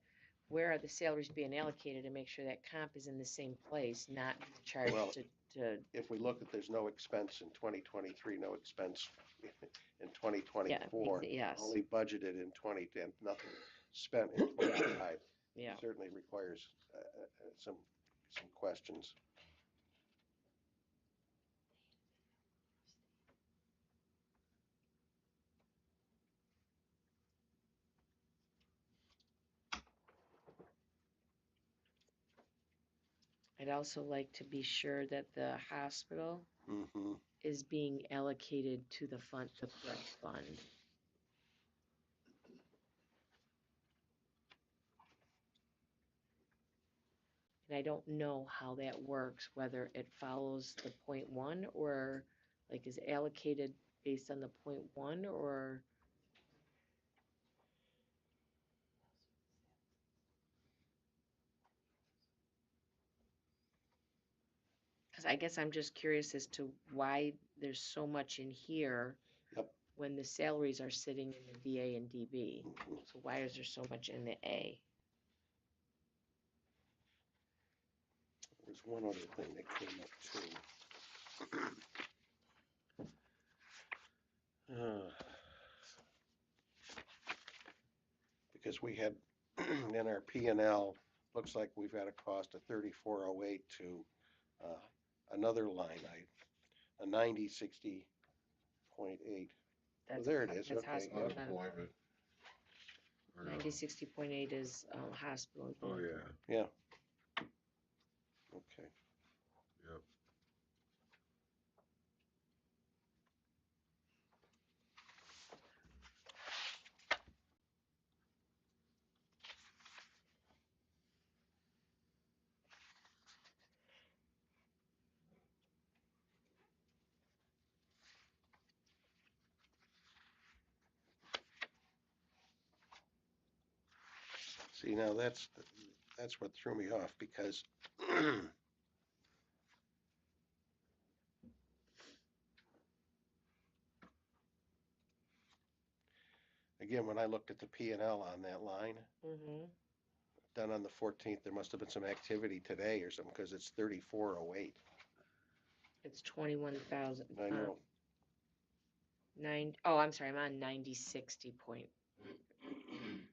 where are the salaries being allocated and make sure that comp is in the same place, not Well, charged to, If we look at, there's no expense in 2023, no expense in yeah, 2024. yes, Only budgeted in 2010, nothing spent in 25. yeah. Certainly requires some questions. I'd also like to be sure that the hospital Mm-hmm. is being allocated to the fund, the correct fund. And I don't know how that works, whether it follows the .1 or like is allocated based on the .1 or. Because I guess I'm just curious as to why there's so much in here. Yep. When the salaries are sitting in the DA and DB. Mm-hmm. So why is there so much in the A? There's one other thing that came up too. Because we had in our P&L, looks like we've got a cost of 3408 to another line item, a 9060.8. That's, there it is. that's Okay, hospital. yeah. Unemployment. Or no? 9060.8 is hospital. Oh, yeah, Yeah. Okay. yep. See, now that's what threw me off because again, when I looked at the P&L on that line, Mm-hmm. done on the 14th, there must have been some activity today or something because it's 3408. It's 21,000. I know. Oh, I'm sorry. I'm on 9060 point.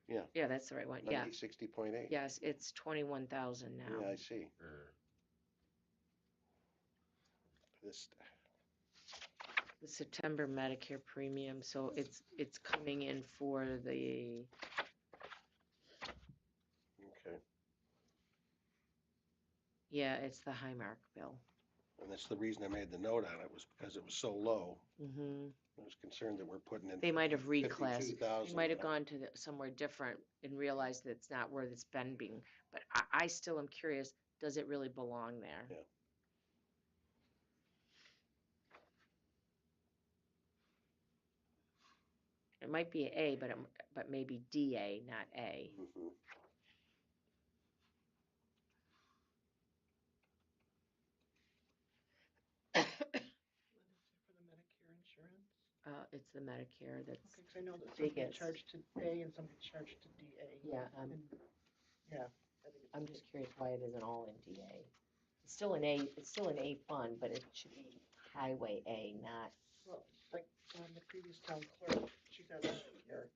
Yeah. Yeah, that's the right one. Yeah. 9060.8. Yes, it's 21,000 now. Yeah, I see. Yeah. This. The September Medicare premium, so it's coming in for the. Okay. Yeah, it's the Highmark bill. And that's the reason I made the note on it was because it was so low. Mm-hmm. I was concerned that we're putting in. They might have reclassed. 52,000. They might have gone to somewhere different and realized that it's not where it's been being. But I still am curious. Does it really belong there? Yeah. It might be A, but maybe DA, not A. Mm-hmm. For the Medicare insurance? It's the Medicare that's Okay, because I know that some get biggest. charged to A and some get charged to DA. Yeah, And, yeah. I think it's I'm just curious why it isn't all in DA. It's still an A. It's still an A fund, but it should be Highway A, not. Well, like the previous town clerk, she's got Medicare.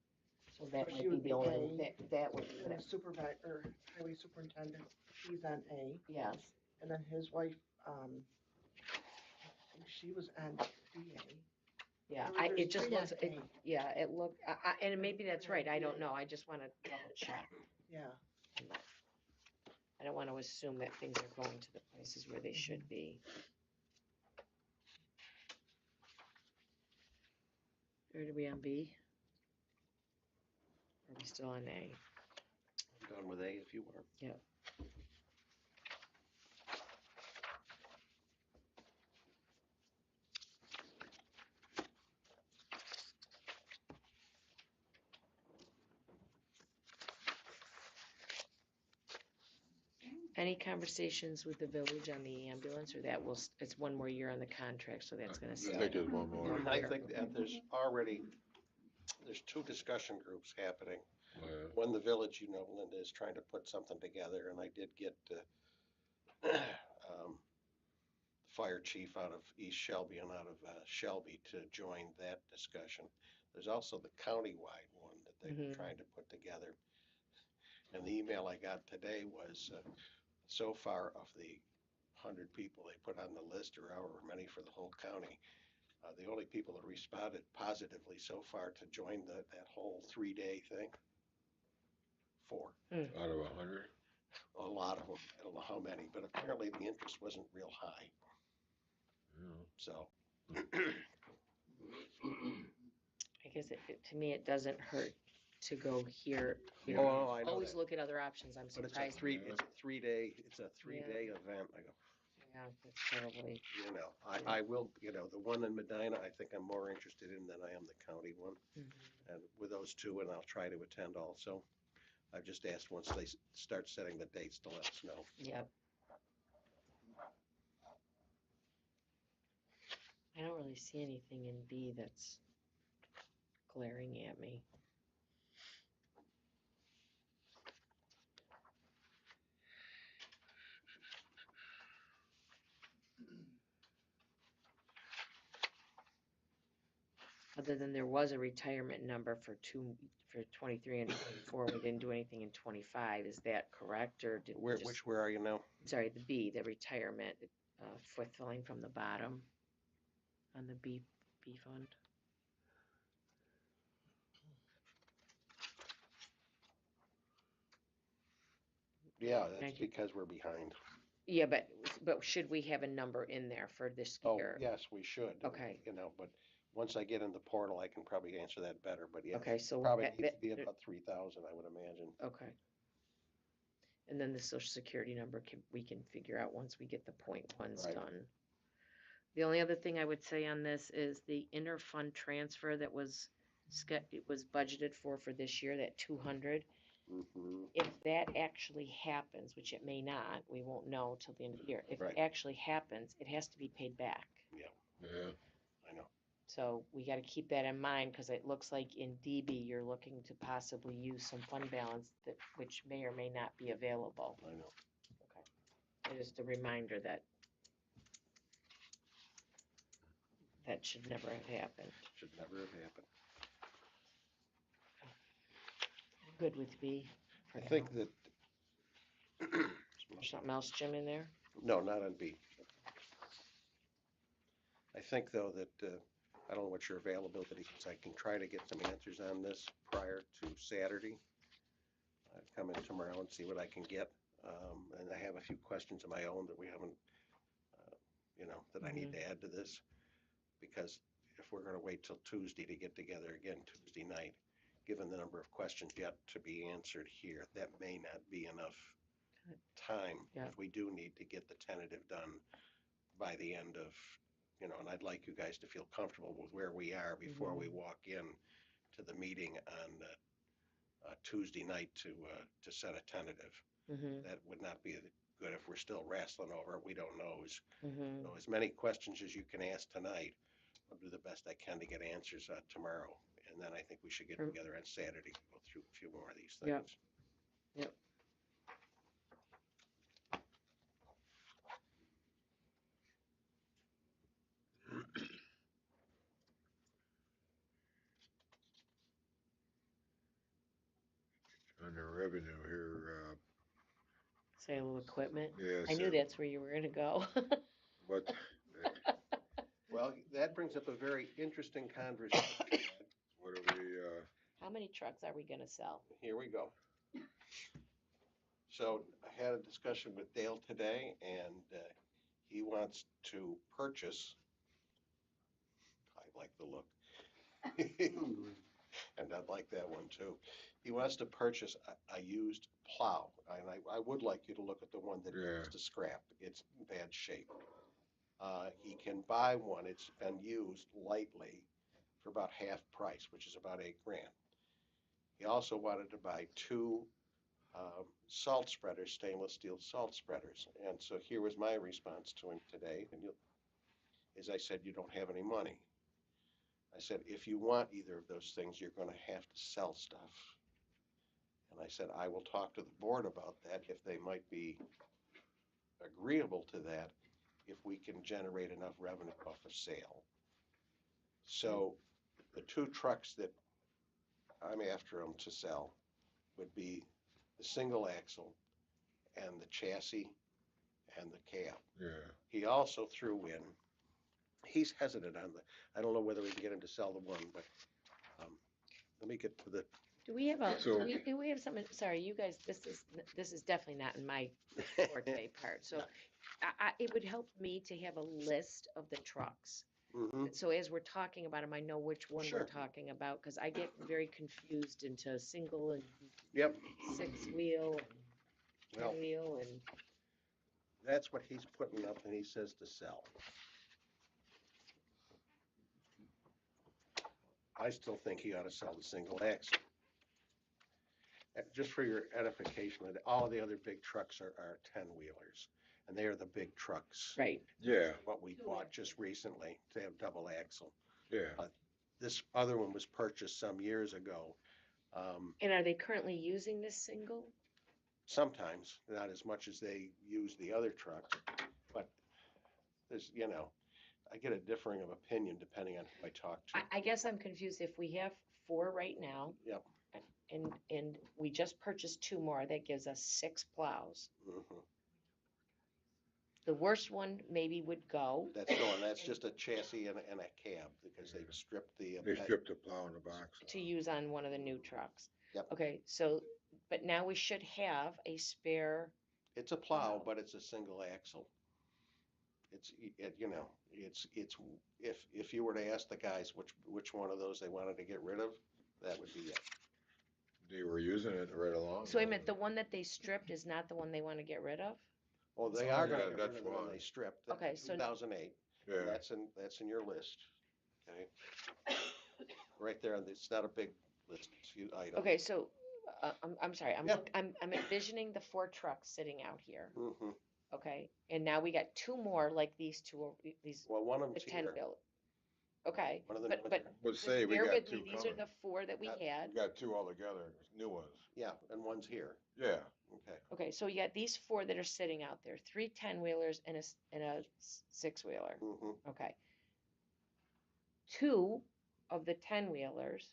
So that So might she would be be the only. A. That would be. And the supervisor, highway superintendent, he's on A. Yes. And then his wife, I think she was on DA. Yeah, There was it just three looks, that came. yeah, it looked, and maybe that's right, I don't know, I just wanna double check. Yeah. I don't wanna assume that things are going to the places where they should be. Are we on B? Are we still on A? I'm done with A if you are. Any conversations with the village on the ambulance, or that will, it's one more year on the contract, so that's gonna I stay? think there's one more. One I more. think that there's two discussion groups happening. Yeah. One, the village, Linda is trying to put something together, and I did get the fire chief out of East Shelby and out of Shelby to join that discussion. There's also the countywide one that they're Mhm. trying to put together. And the email I got today was, so far of the 100 people they put on the list, or however many for the whole county, the only people that responded positively so far to join that whole 3-day thing, 4. Out of 100? A lot of them, I don't know how many, but apparently the interest wasn't real high, Yeah. so. I guess to me, it doesn't hurt to go here, Oh, I know always that. look at other options, I'm But it's a surprised. it's a 3-day event. I go, Yeah, that's probably, I will, the one in Medina, I think I'm more interested in than I am the county one. mhm. And with those two, and I'll try to attend also. I've just asked once they start setting the dates to let us know. Yep. I don't really see anything in B that's glaring at me. Other than there was a retirement number for 23 and 24, we didn't do anything in 25, is that correct, or did we just, Where are you now? sorry, the B, the retirement, fulfilling from the bottom on the B fund? Yeah, that's 19. because we're behind. Yeah, but should we have a number in there for this Oh, year? yes, we should. Okay. But once I get in the portal, I can probably answer that better, but yeah. Okay, so Probably that- needs to be that- about 3,000, I would imagine. Okay. And then the social security number we can figure out once we get the point ones Right. done. The only other thing I would say on this is the inter-fund transfer that it was budgeted for this year, that 200. Mm-hmm. If that actually happens, which it may not, we won't know till the end of the year. If Right. it actually happens, it has to be paid back. Yeah. I know. So we got to keep that in mind, because it looks like in DB you're looking to possibly use some fund balance which may or may not be available. I know. Okay. Just a reminder that should never have happened. Should never have happened. Good with B. I think that. Something else, Jim, in there? No, not on B. I think, though, that, I don't know what your availability is. I can try to get some answers on this prior to Saturday. I'd come in tomorrow and see what I can get. And I have a few questions of my own that we haven't, that I need to add to this. Because if we're going to wait till Tuesday to get together again Tuesday night, given the number of questions yet to be answered here, that may not be enough time. Yeah. If we do need to get the tentative done by the end of, and I'd like you guys to feel comfortable with where we are before we walk in to the meeting on Tuesday night to set a tentative. Mm-hmm. That would not be good if we're still wrestling over it. We don't know. Mm-hmm. So as many questions as you can ask tonight, I'll do the best I can to get answers tomorrow. And then I think we should get together on Saturday to go through a few more of these things. Yep. Under revenue here, Sale of equipment. yes. I knew that's where you were gonna go. What, Well, that brings up a very interesting conversation. What do we, How many trucks are we gonna sell? Here we go. So I had a discussion with Dale today, and he wants to purchase, I like the look. And I'd like that one too. He wants to purchase a used plow, and I would like you to look at the one that he Yeah. wants to scrap. It's in bad shape. He can buy one, it's been used lightly for about half price, which is about $8,000. He also wanted to buy two salt spreaders, stainless steel salt spreaders. And so here was my response to him today, I said, you don't have any money. I said, if you want either of those things, you're going to have to sell stuff. And I said, I will talk to the board about that if they might be agreeable to that, if we can generate enough revenue off a sale. So the two trucks that I'm after them to sell would be the single axle and the chassis and the cab. yeah, He also threw in, he's hesitant on I don't know whether we can get him to sell the one, but let me get to the, Do we have So- do we have something, sorry, you guys, this is definitely not in my forte part, so it would help me to have a list of the trucks. Mhm. So as we're talking about them, I know which one we're Sure. talking about, because I get very confused into single and Yep, six-wheel and well, ten-wheel and, that's what he's putting up and he says to sell. I still think he ought to sell the single axle. Just for your edification, all the other big trucks are 10-wheelers, and they are the big trucks. right, yeah, What we bought just recently, to have double axle. yeah. This other one was purchased some years ago. and are they currently using this single? Sometimes, not as much as they use the other trucks, but there's, I get a differing of opinion depending on who I talk to. I guess I'm confused, if we have 4 right now. Yep. And we just purchased 2 more, that gives us 6 plows. Mhm. The worst one maybe would go. That's going, that's just a chassis and a cab, because they've stripped the. They stripped the plow in the box. To use on one of the new trucks. Yep. Okay, so, but now we should have a spare, It's a plow, but it's a single axle. It's, if you were to ask the guys which one of those they wanted to get rid of, that would be it. They were using it right along. so I meant the one that they stripped is not the one they want to get rid of? Well, they Oh, are yeah, gonna get that's rid of the one fine. they stripped. Okay, That's so- 2008. Yeah, That's in your list, okay? Right there, it's not a big list, it's a few items. Okay, so, I'm sorry, Yeah. I'm envisioning the 4 trucks sitting out here, Mhm. okay? And now we got 2 more like these 2, these, Well, one of the them's 10 here. wheel. Okay, One of them but, was but here. but just say we bear got with two me, these are coming. the 4 that we had. We got two altogether, new ones. Yeah, and one's here, Yeah, okay. Okay, so you got these 4 that are sitting out there, 3 10-wheelers and a 6-wheeler. Mhm. Okay. 2 of the 10-wheelers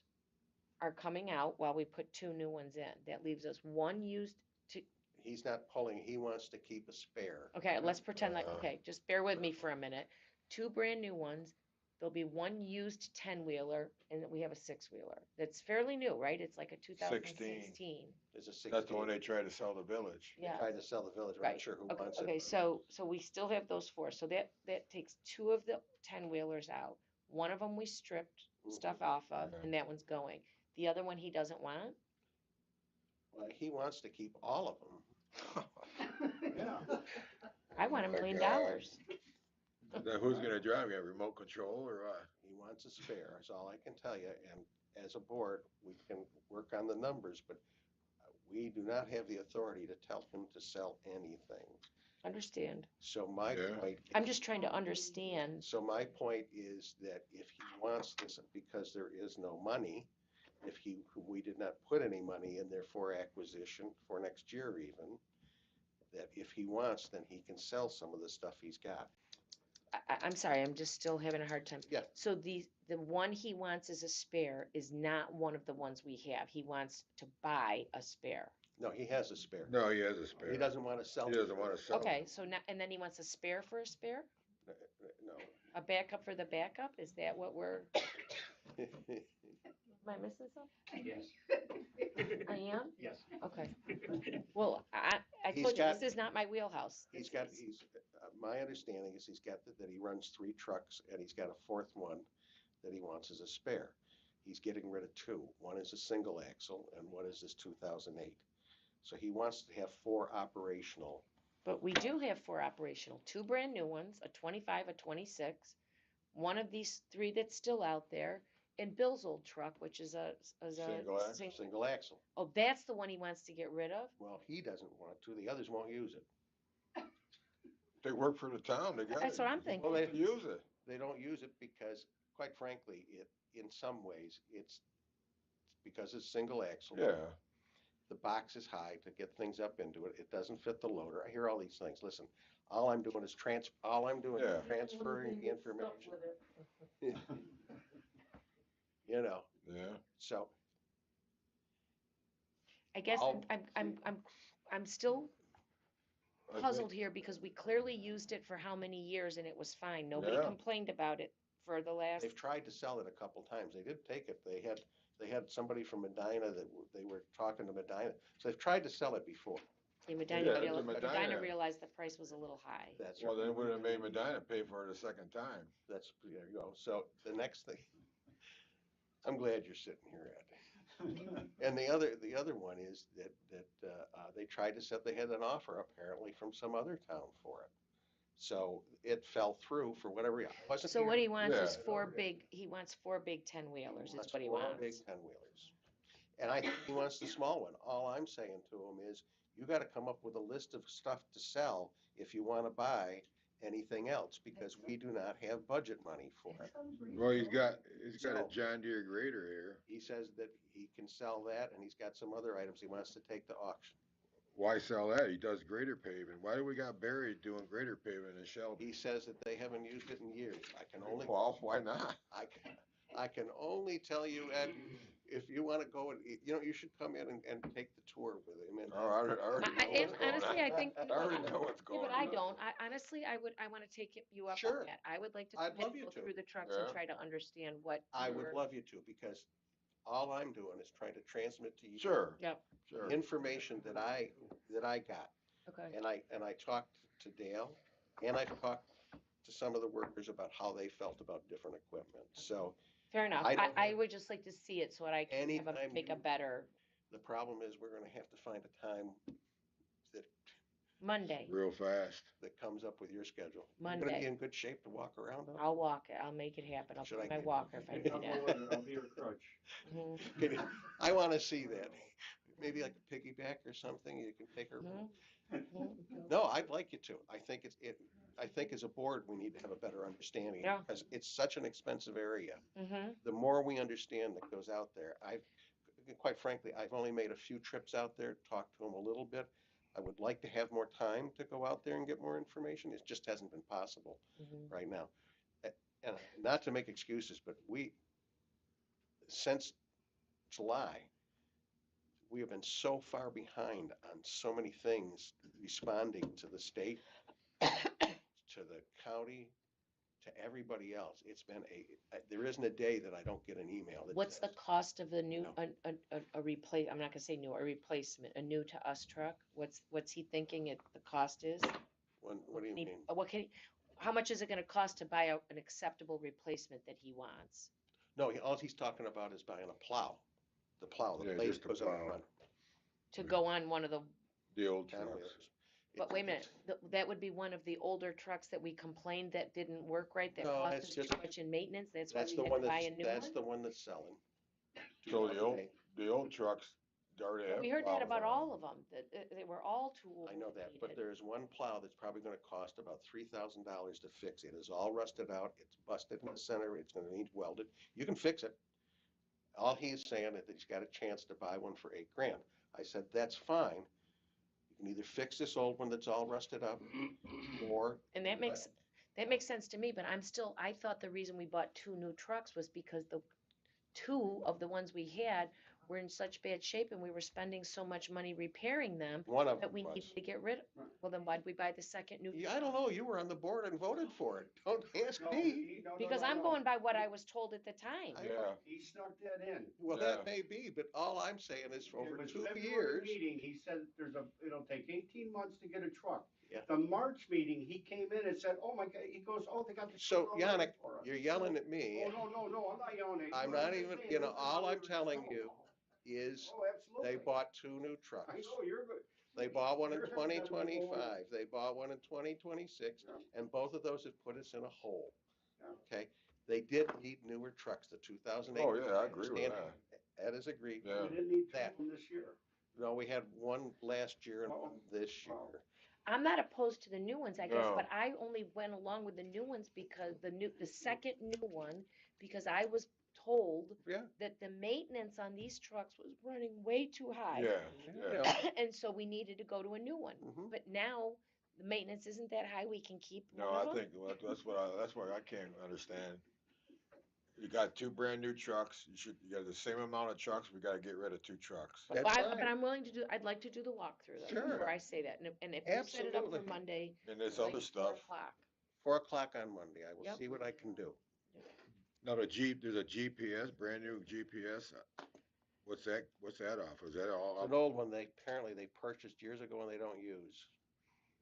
are coming out while we put 2 new ones in. That leaves us 1 used to, He's not pulling, he wants to keep a spare. okay, let's pretend like, Uh. okay, just bear with me for a minute. 2 brand new ones, there'll be 1 used 10-wheeler, and then we have a 6-wheeler. That's fairly new, right? It's like a 2016. There's a 16. that's the one they tried to sell the village. Yeah. Tried to sell the village, I'm not Right. sure who Okay, wants it. okay, so we still have those 4, so that takes 2 of the 10-wheelers out. One of them we stripped stuff off of, Yeah. and that one's going. The other one he doesn't want? Well, he wants to keep all of them. I want Oh $1 my million. God. Now who's gonna drive? You got remote control or what? He wants a spare, that's all I can tell you, and as a board, we can work on the numbers, but we do not have the authority to tell him to sell anything. Understand. So my Yeah. point. I'm just trying to understand. So my point is that if he wants this, because there is no money, we did not put any money in there for acquisition for next year even, that if he wants, then he can sell some of the stuff he's got. I'm sorry, I'm just still having a hard time. Yeah. So the one he wants as a spare is not one of the ones we have. He wants to buy a spare. No, he has a spare. No, he has a spare. He doesn't want to sell. He doesn't wanna sell. Okay, so now, and then he wants a spare for a spare? No. A backup for the backup? Is that what we're, am I missing something? Yes. I am? Yes. Okay. Well, I He's told you, got- this is not my wheelhouse. He's This got, is- he's, my understanding is that he runs 3 trucks and he's got a 4th one that he wants as a spare. He's getting rid of 2. One is a single axle and one is this 2008. So he wants to have 4 operational. But we do have 4 operational, 2 brand new ones, a 25, a 26, one of these 3 that's still out there, and Bill's old truck, which is a Single axle. Single axle. Oh, that's the one he wants to get rid of? Well, he doesn't want to, the others won't use it. They work for the town together. That's what I'm thinking. Well, they use it. They don't use it because, quite frankly, in some ways, it's because it's single axle. Yeah. The box is high to get things up into it. It doesn't fit the loader. I hear all these things. Listen, all I'm doing is Yeah. transferring the information. You know, Yeah. so I guess I'll- I'm still I think- puzzled here because we clearly used it for how many years and it was fine. Nobody Yeah. complained about it for the last, they've tried to sell it a couple times. They did take it. They had somebody from Medina they were talking to Medina. So they've tried to sell it before. see, Yeah, Medina Medina. realized the price was a little high. That's Well, they would have made Medina pay for it a second time. there you go. So the next thing, I'm glad you're sitting here, Ed. And the other one is that they tried to set, they had an offer apparently from some other town for it. So it fell through for whatever reason. Wasn't So what he wants is Yeah. 4 big, he wants 4 big 10-wheelers, is what he four wants. big 10-wheelers. And I think he wants the small one. All I'm saying to him is, you gotta come up with a list of stuff to sell if you wanna buy anything else, because we do not have budget money for it. Well, he's got a So- John Deere grader here. He says that he can sell that, and he's got some other items he wants to take to auction. Why sell that? He does grader paving. Why do we got Barry doing grader paving in Shelby? He says that they haven't used it in years. Well, why not? I can only tell you, Ed, if you wanna go and, you should come in and take the tour with him and. Oh, I already know what's going Honestly, I on. think, I already know what's yeah, going but on. I don't. Honestly, I wanna take you up Sure. on that. I would like to I'd come in love and you go to. through the trucks and Yeah. try to understand what. I would your- love you to, because all I'm doing is trying to transmit to you. Sure. Yep. Sure. Information that I got. Okay, And I talked to Dale, and I've talked to some of the workers about how they felt about different equipment. So fair enough. I don't- I would just like to see it so that I can have Anytime make a you- better the problem is, we're gonna have to find a time Monday. Real fast. that comes up with your schedule. You're gonna Monday. be in good shape to walk around on? I'll walk it. I'll make it happen. I'll Should bring I my get- walker if I need I'll it. go with it, I'll be your crutch. Mhm. I wanna see that. Maybe like a piggyback or something, you can take her. Mhm. Mhm. No, I'd like you to. I think I think as a board, we need to have a better understanding. Yeah. Because it's such an expensive area. Mhm. The more we understand that goes out there, quite frankly, I've only made a few trips out there, talked to them a little bit. I would like to have more time to go out there and get more information. It just hasn't been possible Mhm. right now. And not to make excuses, but since July, we have been so far behind on so many things, responding to the state, to the county, to everybody else. It's been there isn't a day that I don't get an email that What's the says, cost of the new, No. a replace, I'm not gonna say new, a replacement, a new to us truck? What's he thinking the cost is? what do you mean? What can, how much is it gonna cost to buy an acceptable replacement that he wants? No, all he's talking about is buying a plow. The plow, the Yeah, blade just a goes on the plow. front. To go on one of the, The old Kind of trucks. is. but wait a minute, that would be one of the older trucks that we complained that didn't work right, that No, cost it's us just- too much in maintenance, that's why That's we the had one to buy a new that's one? the one that's selling. So the old trucks already have. We heard that plows about on all of them, that they were all too old. I know that, but needed. there's one plow that's probably gonna cost about $3,000 to fix. It is all rusted out, it's busted in the center, it's gonna need welded. You can fix it. All he's saying is that he's got a chance to buy one for $8,000. I said, that's fine. You can either fix this old one that's all rusted up, or And that makes sense to me, but I thought the reason we bought 2 new trucks was because the 2 of the ones we had were in such bad shape and we were spending so much money repairing them One of that them we was. needed to get rid of. Well, then why'd we buy the second new? Yeah, I don't know, you were on the board and voted for it. Don't ask me. Because I'm going by what I was told at the time. Yeah. He snuck that in. Well, Yeah. that may be, but all I'm saying is for It over was 2 February years. meeting, he said it'll take 18 months to get a truck. Yeah. The March meeting, he came in and said, oh my God, he goes, oh, they got the. So, truck already Yannick, for us." you're yelling at me. Oh, no, I'm not yelling at you. I'm not even, saying, you know, this is all how I'm we- telling no, you no. is Oh, absolutely. they bought 2 new trucks. I know, you're good. They bought one in Your head's gotta be going 2025, they bought one in 2026, Yeah. and both of those have put us in a hole. Yeah. Okay, they did need newer trucks, the 2008. Oh, yeah, I agree with understand that. Ed has agreed. Yeah. We didn't need two That- of them this year. No, we had one last year and Oh, one this year. oh. I'm not opposed to the new ones, I guess, No. but I only went along with the new ones because the second new one, because I was told Yeah. that the maintenance on these trucks was running way too high. Yeah, Yeah. yeah. And so we needed to go to a new one. Mhm. But now the maintenance isn't that high, we can keep one No, of I them. think that's what I can't understand. You got 2 brand new trucks, you got the same amount of trucks, we gotta get rid of 2 trucks. But That's but fine. I'm willing to do, I'd like to do the walkthrough though, Sure. before I say that. And if you set it up for Absolutely. Monday, And this like other 4 stuff. o'clock. 4 o'clock on Monday, I will Yep. see what I can do. Now there's a GPS, brand new GPS. What's that off? Is that all? It's an old one apparently they purchased years ago and they don't use.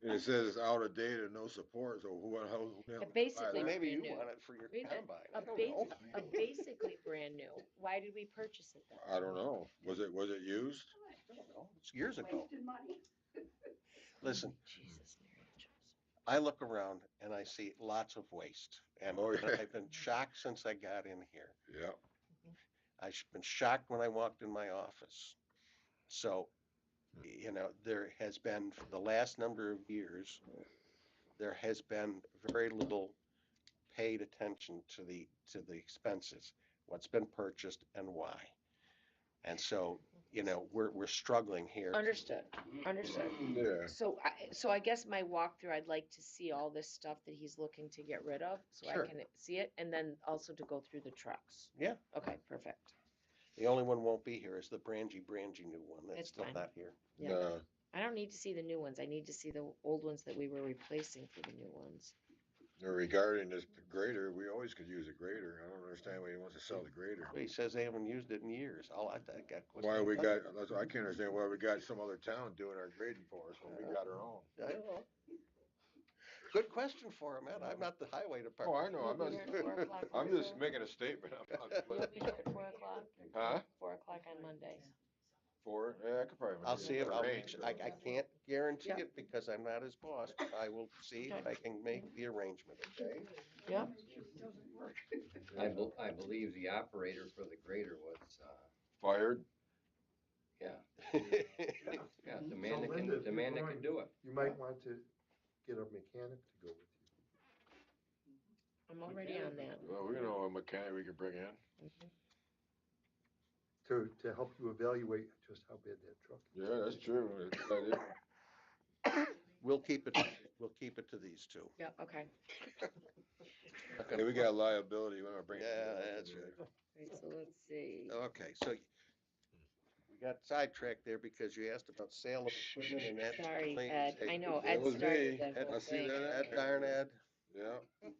And it says it's out of date and no support, so who the hell Yeah, can buy basically- Well, that? maybe you brand new. want it for your Read that. combine, I don't know. Basically brand new. Why did we purchase it then? I don't know. Was it used? I don't know. It's years ago. Wasted money. Listen, Jesus, Mary and Joseph. I look around and I see lots of waste. And Oh, yeah. I've been shocked since I got in here. Yeah. I've been shocked when I walked in my office. So, you know, there has been, for the last number of years, there has been very little paid attention to the expenses, what's been purchased and why. And so, you know, we're struggling here. Understood. Yeah. So I guess my walkthrough, I'd like to see all this stuff that he's looking to get rid of, so I Sure. can see it, and then also to go through the trucks. Yeah. Okay, perfect. The only one won't be here is the brandy new one. That's It's still fine. not here. Yeah. No. I don't need to see the new ones. I need to see the old ones that we were replacing for the new ones. Regarding this grader, we always could use a grader. I don't understand why he wants to sell the grader. He says they haven't used it in years. Why we got, I can't understand why we got some other town doing our grading for us when we got our own. I don't know. Good question for him, Ed. I'm not the highway Oh, department. I know, I'm You'll be here at 4 o'clock I'm just Monday? making a statement. You'll be here at 4 o'clock? Huh? 4 o'clock on Monday. Yeah, I could probably. I'll see if arrange. I can't guarantee Yeah. it because I'm not his boss, but I will see if I can make the arrangement, okay? Yep. I believe the operator for the grader was, Fired? yeah, the So man that Linda, can, if the you're man that going- can do it. You might want to get a mechanic to go with you. I'm already on that. Well, we know a mechanic we could bring in. To help you evaluate just how bad that truck is. Yeah, that's true. That's a good idea. We'll keep it to these two. Yeah, okay. Hey, we got liability, we're gonna bring it. Yeah, that's right. Right, so let's see. Okay, so we got sidetracked there because you asked about sale of equipment and that. Sorry, Ed. I know, That Ed was started me. that Ed, whole I see thing. that. Ed, darn Ed. Yeah.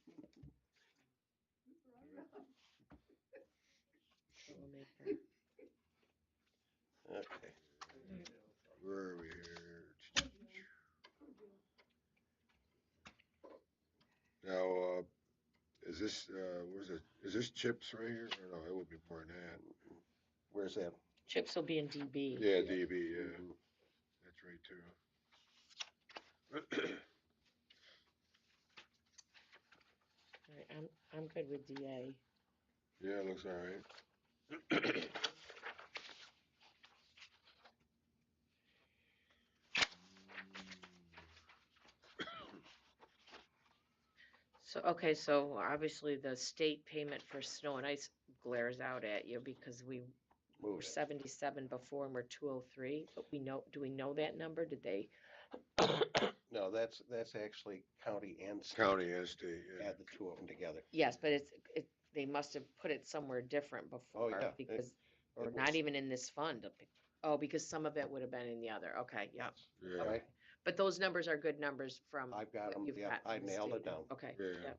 Troublemaker. Okay. Where are we here? Now, is this, is this chips right here? Or no, it would be more than that. Where's that? Chips will be in DB. Yeah, DB, yeah. That's right too. All right, I'm good with DA. Yeah, looks all right. So, okay, so obviously the state payment for snow and ice glares out at you because we were Move it. 77 before and we're 203, but do we know that number? Did they? No, that's actually county and state. County and state, yeah. Add the two of them together. Yes, but they must have put it somewhere different before yeah. because or It not was- even in this fund. Oh, because some of it would have been in the other. Okay, yeah. Yeah, Right. But those numbers are good numbers from I've got what them, you've yeah, got I from the nailed it state. down. Okay, Yeah. yeah.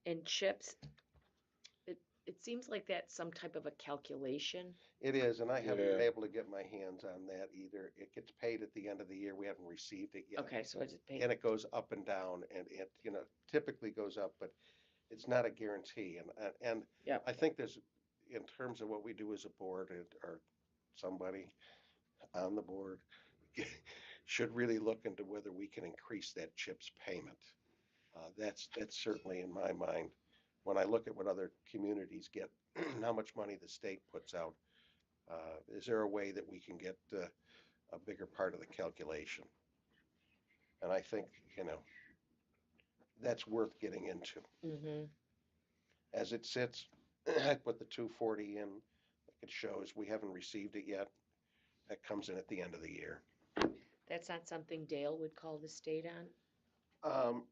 And chips, it seems like that's some type of a calculation. It is, and I haven't been Yeah. able to get my hands on that either. It gets paid at the end of the year. We haven't received it yet. Okay, so I just paid. And it goes up and down, and it, typically goes up, but it's not a guarantee. And Yep. I think there's, in terms of what we do as a board, or somebody on the board should really look into whether we can increase that CHIPS payment. That's certainly in my mind. When I look at what other communities get, how much money the state puts out, is there a way that we can get a bigger part of the calculation? And I think, that's worth getting into. Mm-hmm. As it sits, I put the 240 in. It shows we haven't received it yet. That comes in at the end of the year. That's not something Dale would call the state on?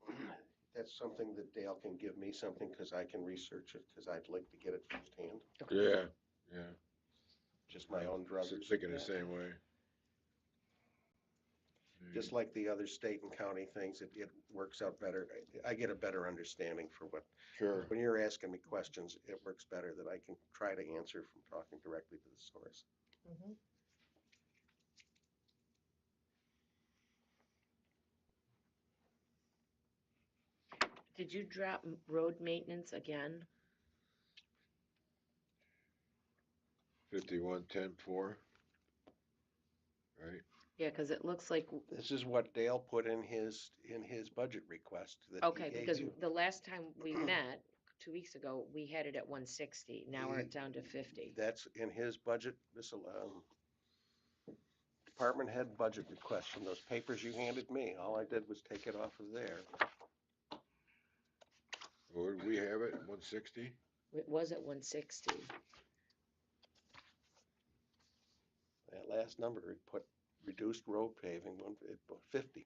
That's something that Dale can give me something, because I can research it, because I'd like to get it firsthand, yeah, yeah. just my own druthers. Thinking the same way. Just like the other state and county things, it works out better. I get a better understanding for what, Sure. when you're asking me questions, it works better that I can try to answer from talking directly to the source. Mm-hmm. Did you drop road maintenance again? 51-10-4. Right? Yeah, because it looks like, This is what Dale put in his budget request that he okay, gave because you. the last time we met, 2 weeks ago, we had it at 160. Now we're down to 50. That's in his budget, department head budget request from those papers you handed me. All I did was take it off of there. Or we have it, 160? It was at 160. That last number, he put reduced road paving, 50.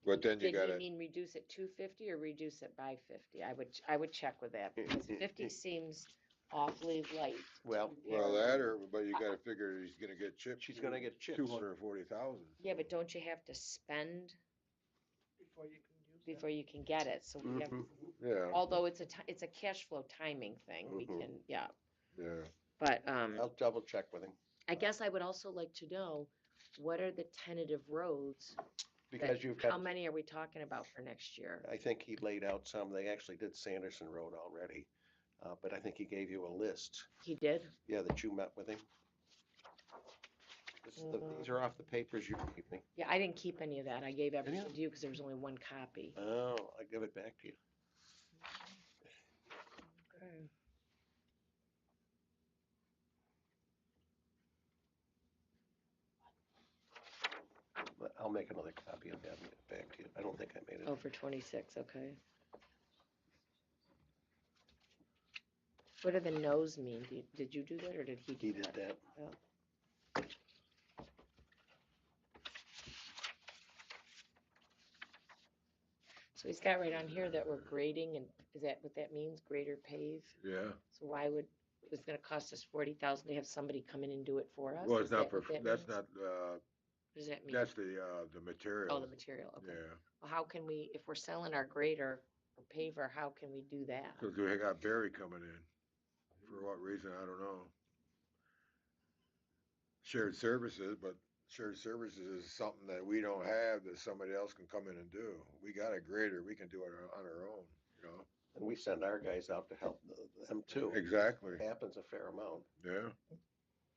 But then you Did he gotta, mean reduce it to 50 or reduce it by 50? I would check with that because 50 seems awfully light. Well, well, that or, but you gotta figure he's gonna get chipped. she's gonna get chips. 240,000. Yeah, but don't you have to spend Before you can use it. before you can get it? So we have, Mhm. Yeah, although it's a cash flow timing thing, we Mhm. can, yeah. yeah. But I'll double check with him, I guess I would also like to know, what are the tentative roads? because you've How got, many are we talking about for next year? I think he laid out some. They actually did Sanderson Road already. But I think he gave you a list. He did? Yeah, that you met with him. These are off the papers you gave me. Yeah, I didn't keep any of that. I gave everything you? to you because there was only one copy. Oh, I give it back to you. Okay. But I'll make another copy of that and get it back to you. I don't think I made it. Oh, for 26, okay. What do the no's mean? Did you do that or did he do He did that. Oh. So he's got right on here that we're grading, and is that what that means, grade or pave? Yeah. So why would, it's gonna cost us 40,000 to have somebody come in and do it for us? Well, it's Is not that for, what that that's means? not, What does that mean? that's the material. Oh, the material, okay. Yeah, Well, how can we, if we're selling our grader or paver, how can we do that? cause we got Barry coming in. For what reason, I don't know. Shared services, but shared services is something that we don't have that somebody else can come in and do. We got a grader, we can do it on our own, you know? And we send our guys out to help them too. Exactly, It happens a fair amount. yeah.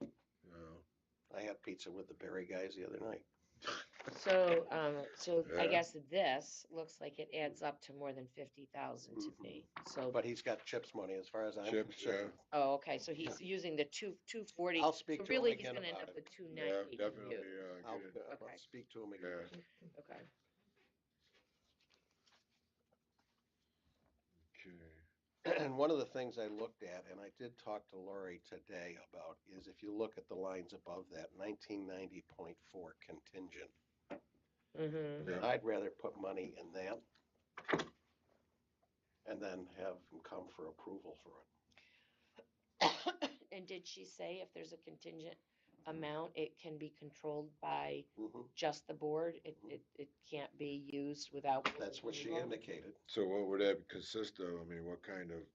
Yeah. I had pizza with the Berry guys the other night. So, I Yeah. guess this looks like it adds up to more than 50,000 to me. So, But he's got CHIPS money as far as I'm Chips, concerned. oh, okay, so he's using the 240. I'll speak So to him really, he's again gonna end about up it. with Yeah, 290 to definitely, use. I'll, get it, I'll Okay. speak to him again. yeah. Okay. Okay. And one of the things I looked at, and I did talk to Lori today about, is if you look at the lines above that, 1990.4 contingent. Mm-hmm. Yeah. I'd rather put money in that and then have them come for approval for it. And did she say if there's a contingent amount, it can be controlled by Mhm. just the board? It can't be used without. That's what she approval? indicated. So what would that consist of? I mean, what kind of,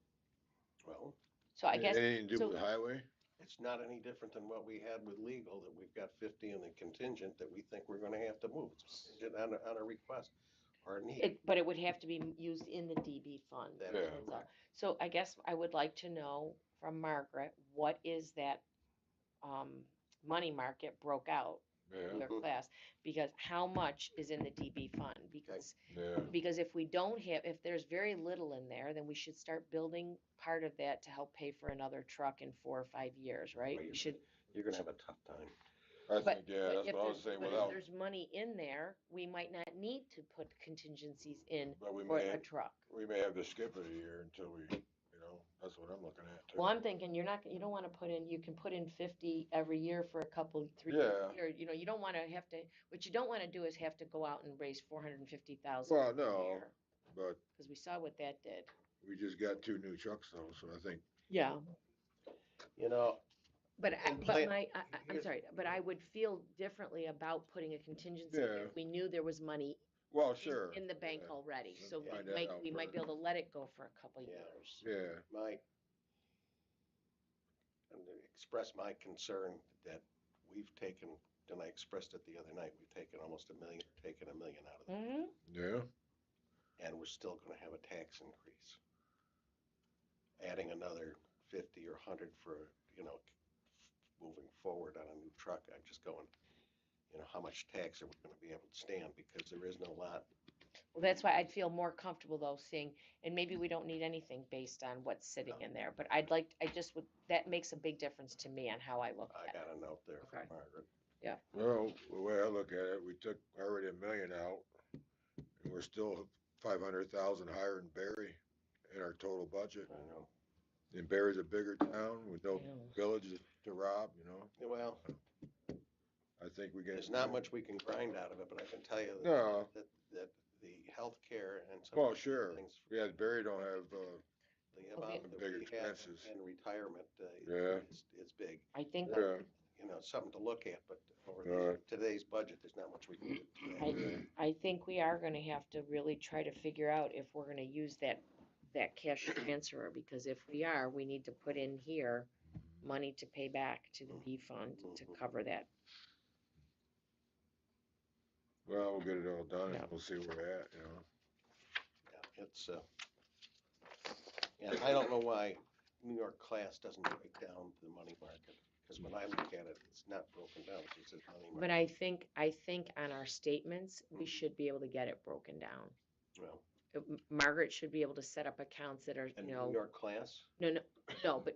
Well, So I guess, anything to do so- with highway? it's not any different than what we had with legal, that we've got 50 in the contingent that we think we're gonna have to move. It's contingent on a request or a need. but it would have to be used in the DB fund. That Yeah. is That's all. correct. So I guess I would like to know from Margaret, what is that, money market broke out Yeah, their Mhm. class, because how much is in the DB fund? yeah, Because if we don't have, if there's very little in there, then we should start building part of that to help pay for another truck in 4 or 5 years, right? Well, We should, You're gonna have a tough time. I but, think, yeah, but that's if what I was there's, saying, but if without, there's money in there, we might not need to put contingencies in but we for may, a truck. we may have to skip it a year until we, that's what I'm looking at too. Well, I'm thinking you don't wanna put in, you can put in 50 every year for a couple, 3 Yeah. years, you don't wanna have to, what you don't wanna do is have to go out and raise 450,000 Well, a no, year, but cause we saw what that did. we just got 2 new trucks though, so I think, Yeah. You know, But, And but plan- I'm here's- sorry, but I would feel differently about putting a contingency Yeah. if we knew there was money well, sure. in the bank yeah, already. So we Find that out we might be able to let it go for a couple Yeah. years. Yeah, and to express my concern that we've taken, and I expressed it the other night, we've taken almost taken $1 million out of it, Mm-hmm. yeah, and we're still gonna have a tax increase. Adding another 50 or 100 for, moving forward on a new truck, I'm just going, how much tax are we gonna be able to stand, because there is no lot. Well, that's why I'd feel more comfortable though seeing, and maybe we don't need anything based on what's sitting in there, but I just would, that makes a big difference to me on how I look I at it. got a note there from Okay. Margaret. well, the way I look at it, we took already $1 million out, and we're still 500,000 higher than Barry in our total budget. I know. And Barry's a bigger town with no Yeah. village to rob, Well, I think we get. there's not much we can grind out of it, but I can tell you No. that the healthcare and some Well, of the sure, things, yeah, Barry don't have, the Okay. amount that Big we have expenses. in retirement, Yeah. is big. I think, yeah, It's something to look at, but over Right. today's budget, there's not much we can do today. I think we are gonna have to really try to figure out if we're gonna use that cash transfer, because if we are, we need to put in here money to pay back to the B fund to cover that. well, we'll get it all done, Yeah. and we'll see where we're at, Yeah, it's, and I don't know why New York class doesn't break down the money market, because when I look at it, it's not broken down, it just says money But market. I think on our statements, we should be able to get it broken down. Well, Margaret should be able to set up accounts that are, and New York class, no, but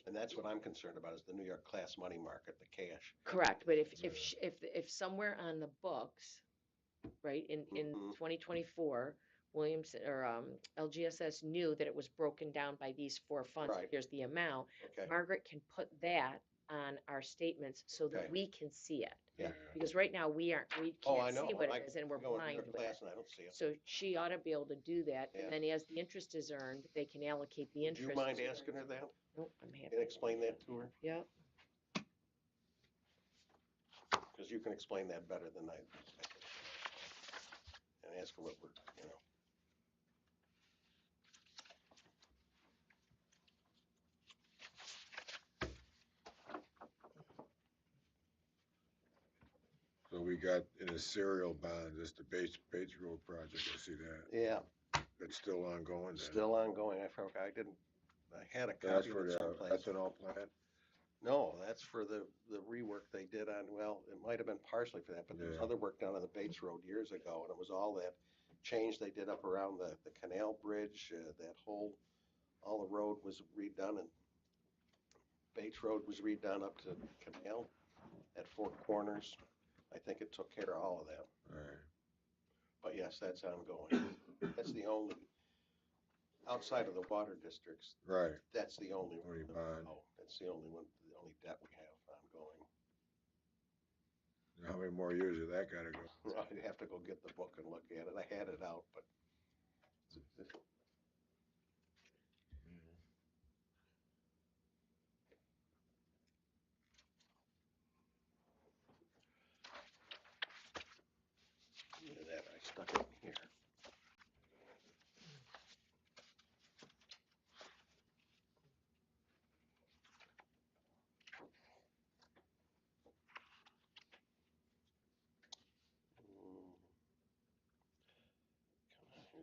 and that's what I'm concerned about, is the New York class money market, the cash. correct, but if, Yeah. if somewhere on the books, right, in Mhm. 2024, Williams or LGSS knew that it was broken down by these 4 funds, Right. here's the amount. Okay, Margaret can put that on our statements so that Okay. we can see it. Yeah. Because right now, we Oh, I can't know. see what I it is, and we're go in New blind York with class it. and I don't see it. So she ought to be able to do that, Yeah. and then as the interest is earned, they can allocate the Do interest. you mind to- asking her that? Nope, I'm Can happy. you explain that to her? Yeah, Because you can explain that better than I. And ask her what we're. so we got in a serial bond, just the Bates Road project, I see that, Yeah, that's still ongoing then. still ongoing. I forgot, I had a That's copy for of it the someplace. ethanol plant, No, that's for the rework they did on, well, it might have been partially for that, but there was Yeah. other work done on the Bates Road years ago, and it was all that change they did up around the canal bridge, all the road was redone, and Bates Road was redone up to Canal at Four Corners. I think it took care of all of that, right, but yes, that's ongoing. That's the only, outside of the water districts, right, that's the only Only one. bond. Oh, that's the only one, the only debt we have ongoing. how many more years of that gotta go? I'd have to go get the book and look at it. I had it out, but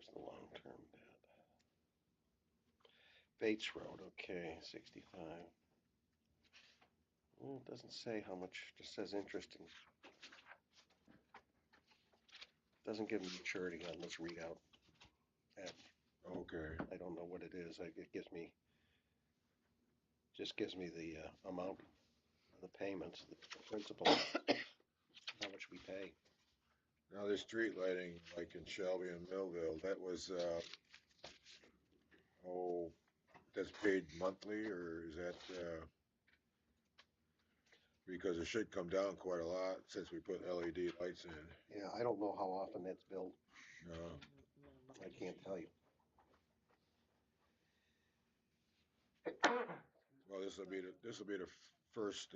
There's the long-term debt. Bates Road, okay, 65. Well, it doesn't say how much, just says interest and doesn't give maturity on this readout. Okay, I don't know what it is. It gives me, just gives me the amount, the payments, the principal, how much we pay. now this street lighting, like in Shelby and Millville, that was, oh, that's paid monthly, or is that, because it should come down quite a lot since we put LED lights in, Yeah, I don't know how often that's billed. no? I can't tell you. Well, this will be the first,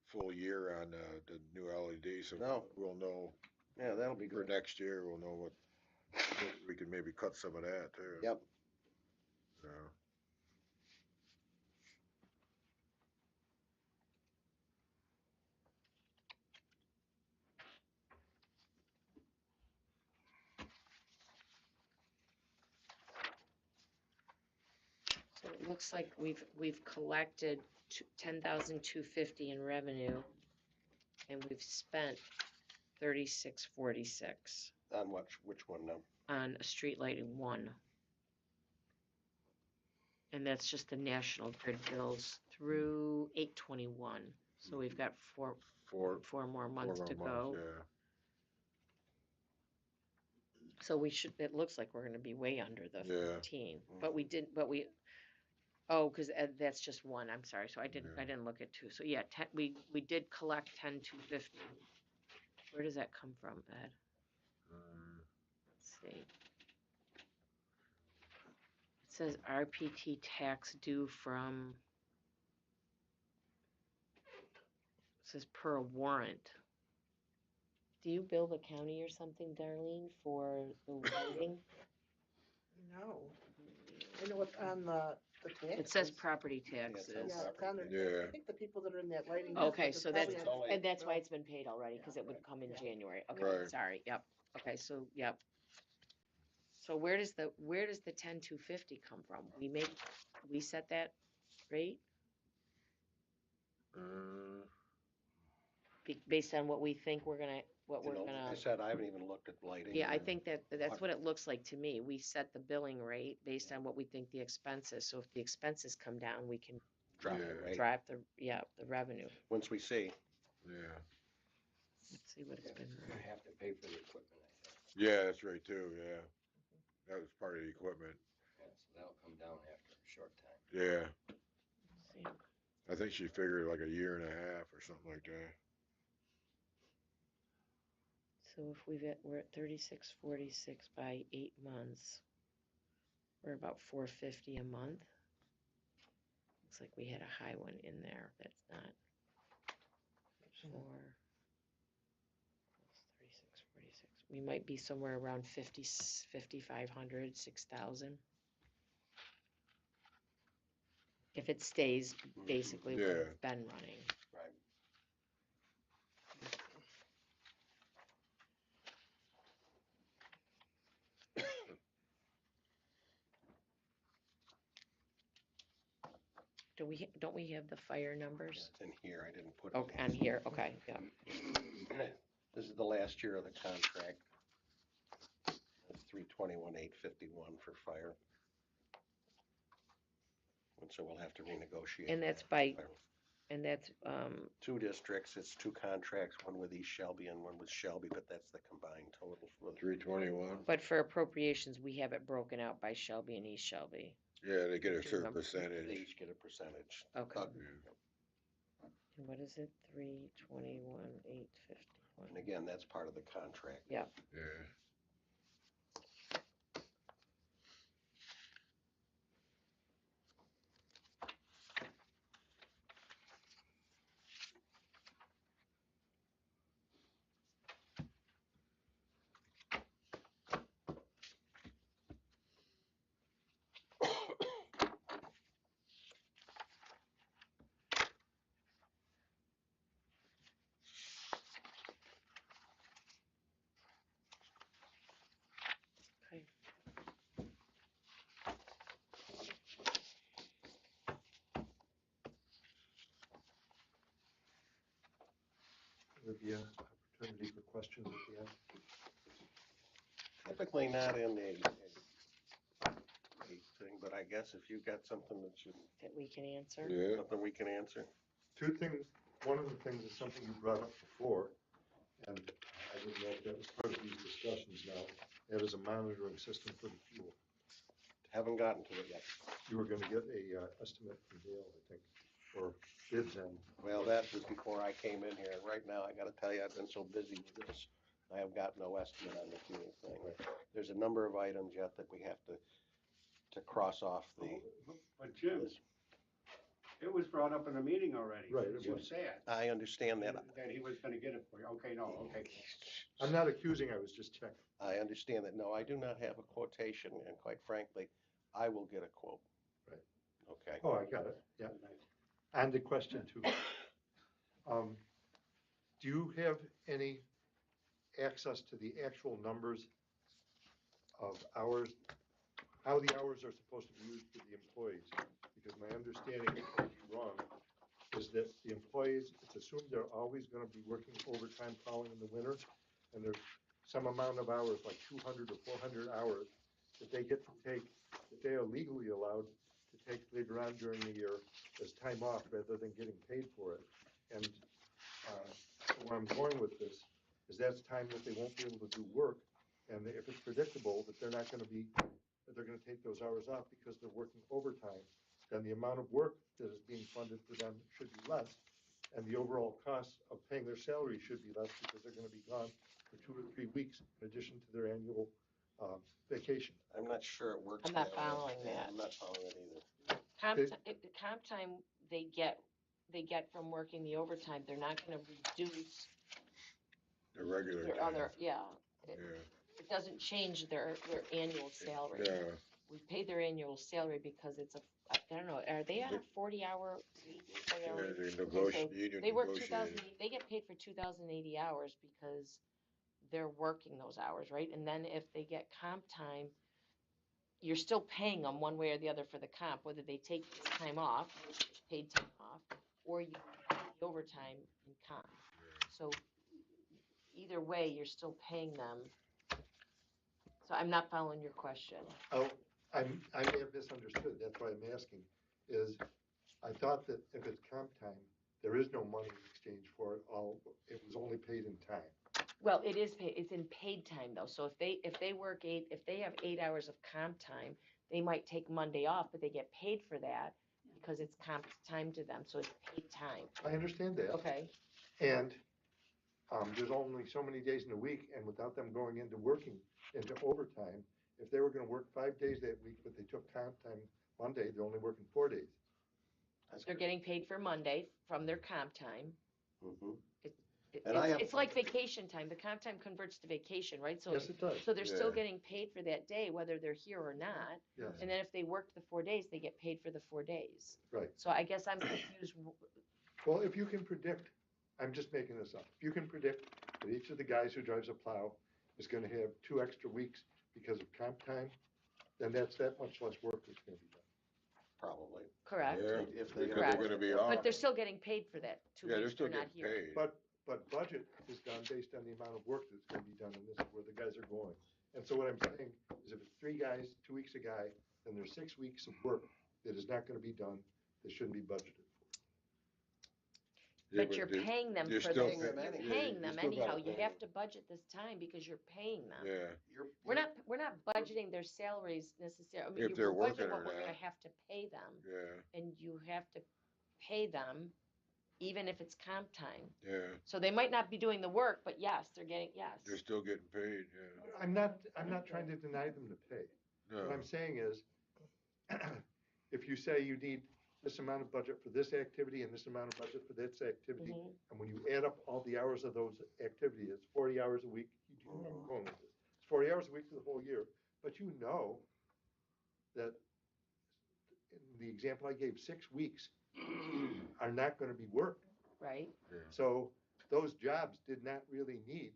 full year on, the new LED, so No. we'll know, Yeah, that'll be for good. next year, we'll know what, we can maybe cut some of that too. Yep. So, So it looks like we've collected 10,250 in revenue, and we've spent 3646 On which one now? on a street lighting one. And that's just the national grid bills through 8/21. So we've got four four more months more to months, go. yeah. So we should, it looks like we're gonna be way under the Yeah. 15, but we didn't, oh, cause that's just one, I'm sorry, so I Yeah. didn't look at two, so yeah, we did collect 10,250. Where does that come from, Ed? Let's see. It says RPT tax due from, it says per warrant. Do you bill the county or something, Darlene, for the lighting? No. I know it's on the taxes. It says property Yeah, it taxes. sounds Yeah, it's on there. Yeah. I think the people that are in that lighting. Okay, business so are that's, probably on and that's why bill. it's been paid already, cause it would come in Yeah. January, okay, Right. sorry, yep, okay, so, yep. So where does the 10,250 come from? We set that rate based on what we think we're gonna, Like I said, I haven't even looked at lighting. yeah, I or think that's water. what it looks like to me. We set the billing rate based on what we think the expenses, so if the expenses come down, we can Drop Yeah. the rate. drive the revenue. Once we see. Yeah. Let's see what it's been. We're gonna have to pay for the equipment, I think. Yeah, that's right too, yeah. That was part of the equipment. Yeah, so that'll come down after a short time. Yeah, Let's see. I think she figured like a year and a half or something like that. So if we're at 3646 by 8 months, we're about 450 a month. Looks like we had a high one in there. That's not 3646. We might be somewhere around 5,500, 6,000. If it stays basically what Yeah. it's been running. Right. Don't we have the fire numbers? It's in here. I didn't put it. Okay, on here, okay, yeah. This is the last year of the contract. It's 321,851 for fire. And so we'll have to renegotiate. And that's that. And that's, Two districts, it's two contracts, one with East Shelby and one with Shelby, but that's the combined total for the 321. but for appropriations, we have it broken out by Shelby and East Shelby. Yeah, they get a Do you certain remember? They percentage. each get a percentage. Okay. Yeah. And what is it? 321,851. And again, that's part of the contract. Yeah. Yeah. be an opportunity for questions at the end? Typically not in a thing, but I guess if you've got something That we can answer. Yeah, something we can answer. Two things, one of the things is something you brought up before, and I didn't know if that was part of these discussions now. That is a monitoring system for the fuel. Haven't gotten to it yet. You were gonna get a estimate from Dale, I think, or bids on. Well, that was before I came in here, and right now, I gotta tell you, I've been so busy with this, I have got no estimate on the fuel thing. There's a number of items yet that we have to cross off the, But Jim, this. it was brought up in a meeting already. Right, As it you was. said. I understand that. That he was gonna get it for you. Okay, no, okay. I'm not accusing, I was just checking. I understand that. No, I do not have a quotation, and quite frankly, I will get a quote. Right. Okay. Oh, I got it, yeah. And the question two. Do you have any access to the actual numbers of hours, how the hours are supposed to be used for the employees? Because my understanding, if I'm wrong, is that the employees, it's assumed they're always gonna be working overtime following in the winter, and there's some amount of hours, like 200 or 400 hours, that they get to take, that they are legally allowed to take later on during the year as time off rather than getting paid for it. And where I'm going with this is that's time that they won't be able to do work, and if it's predictable that they're not gonna be, that they're gonna take those hours off because they're working overtime, then the amount of work that is being funded for them should be less, and the overall cost of paying their salary should be less because they're gonna be gone for 2 or 3 weeks in addition to their annual vacation. I'm not sure it works. I'm not that way. following Yeah, that. I'm not following it either. Comp time they get from working the overtime, they're not gonna reduce the regular their time. other, yeah. Yeah, It doesn't change their annual salary. yeah, We pay their annual salary because it's I don't know, are they on a 40-hour week? yeah, 40-hour week? they negotiate, They work negotiated. they get paid for 2,080 hours because they're working those hours, right? And then if they get comp time, you're still paying them one way or the other for the comp, whether they take this time off, paid time off, or you pay the overtime in comp. So either way, you're still paying them. So I'm not following your question. Oh, I may have misunderstood, that's why I'm asking, is I thought that if it's comp time, there is no money in exchange for it, it was only paid in time. Well, it is paid, it's in paid time though. So if they work if they have 8 hours of comp time, they might take Monday off, but they get paid for that because it's comp time to them. So it's paid time. I understand that. Okay. And there's only so many days in a week, and without them going into working into overtime, if they were gonna work 5 days that week, but they took comp time Monday, they're only working 4 days. They're getting paid for Monday from their comp time. Mm-hmm. And I have- It's like vacation time. The comp time converts to vacation, right? So Yes, it does. so they're still Yeah. getting paid for that day, whether they're here or not. Yes, And then if they worked the 4 days, they get paid for the 4 days. right. So I guess I'm confused. Well, if you can predict, I'm just making this up, if you can predict that each of the guys who drives a plow is gonna have 2 extra weeks because of comp time, then that's that much less work that's gonna be done. Probably. Correct. Yeah, If they because they're gonna be But off. they're still getting paid for that 2 Yeah, they're weeks still they're not getting here. paid. But budget is done based on the amount of work that's gonna be done, and this is where the guys are going. And so what I'm saying is if it's 3 guys, 2 weeks a guy, then there's 6 weeks of work that is not gonna be done, that shouldn't be budgeted for. Yeah, But you're they're- paying them they're for still this. paying them You're anyhow. paying you them still gotta anyhow. You pay have them. to budget this time because you're paying them. Yeah, We're not budgeting their salaries necessarily. I mean, If they're we're budgeting working what or we're gonna not. have to pay them. yeah, And you have to pay them even if it's comp time. yeah, So they might not be doing the work, but yes, they're getting, yes. they're still getting paid, yeah. I'm not trying to deny them the pay. What No, I'm saying is, if you say you need this amount of budget for this activity and this amount of budget for this activity, Mhm. and when you add up all the hours of those activities, it's 40 hours a week. You do know where I'm going with this. It's 40 hours a week for the whole year, but you know that in the example I gave, 6 weeks are not gonna be worked. Right? yeah. So those jobs did not really need,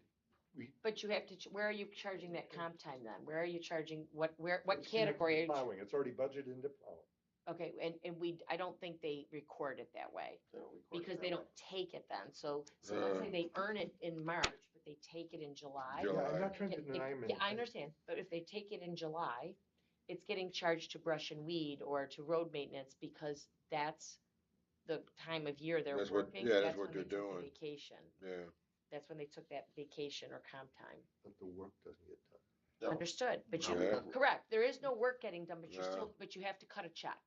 But you have to, where are you charging that comp time then? Where are you charging, what it's in category? Are you plowing, it's already budgeted into plowing. Okay, and I don't think they record it that way, They don't record because it they that don't take it then, so let's say they earn it in March, but they take it in July. Yeah, I'm July. not trying to It- deny it- him Yeah, I anything. understand, but if they take it in July, it's getting charged to brush and weed or to road maintenance, because that's the time of year they're That's what- working. yeah, that's That's what when they they're took the doing. vacation. Yeah, That's when they took that vacation or comp time. But the work doesn't get done. No. Understood, but Yeah. correct, there is no work getting done, but No. but you have to cut a check.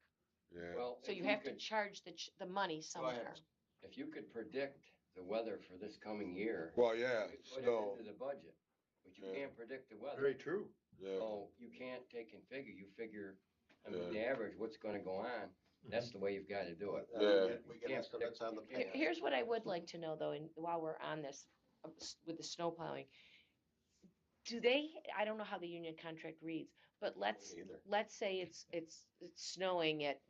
yeah. Well, So if you have to could- charge the money Go somewhere. ahead. If you could predict the weather for this coming year, Well, yeah, you put it snow, into the budget, but you Yeah. can't predict the weather. Very true. yeah, So you can't take and figure, you figure, I mean, Yeah. the average, what's gonna go on, that's the way you've gotta do it. Yeah. We get Can't estimates on the predict- past. Here's what I would like to know though, and while we're on this, with the snow plowing. Do they, I don't know how the union contract reads, but let's Either. say it's snowing at,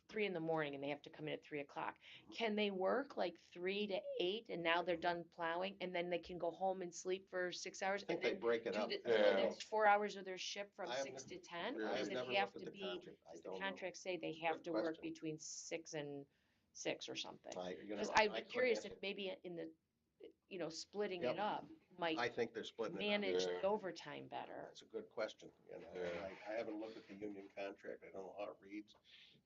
3 in the morning and they have to come in at 3 o'clock. Can they work like 3 to 8 and now they're done plowing and then they can go home and sleep for 6 hours I think and they then break it do up. the Yeah. next 4 hours of their shift from I have 6 never- to 10? Yeah. Or I does have it never have looked at to the be, contract. I does the don't know. contract say they have Good to work question. between 6 and 6 or something? Because I I'm couldn't curious answer. if maybe in the, splitting Yep. it up might I think they're splitting it up. manage Yeah. the overtime better. That's a good question, Yeah. I haven't looked at the union contract, I don't know how it reads.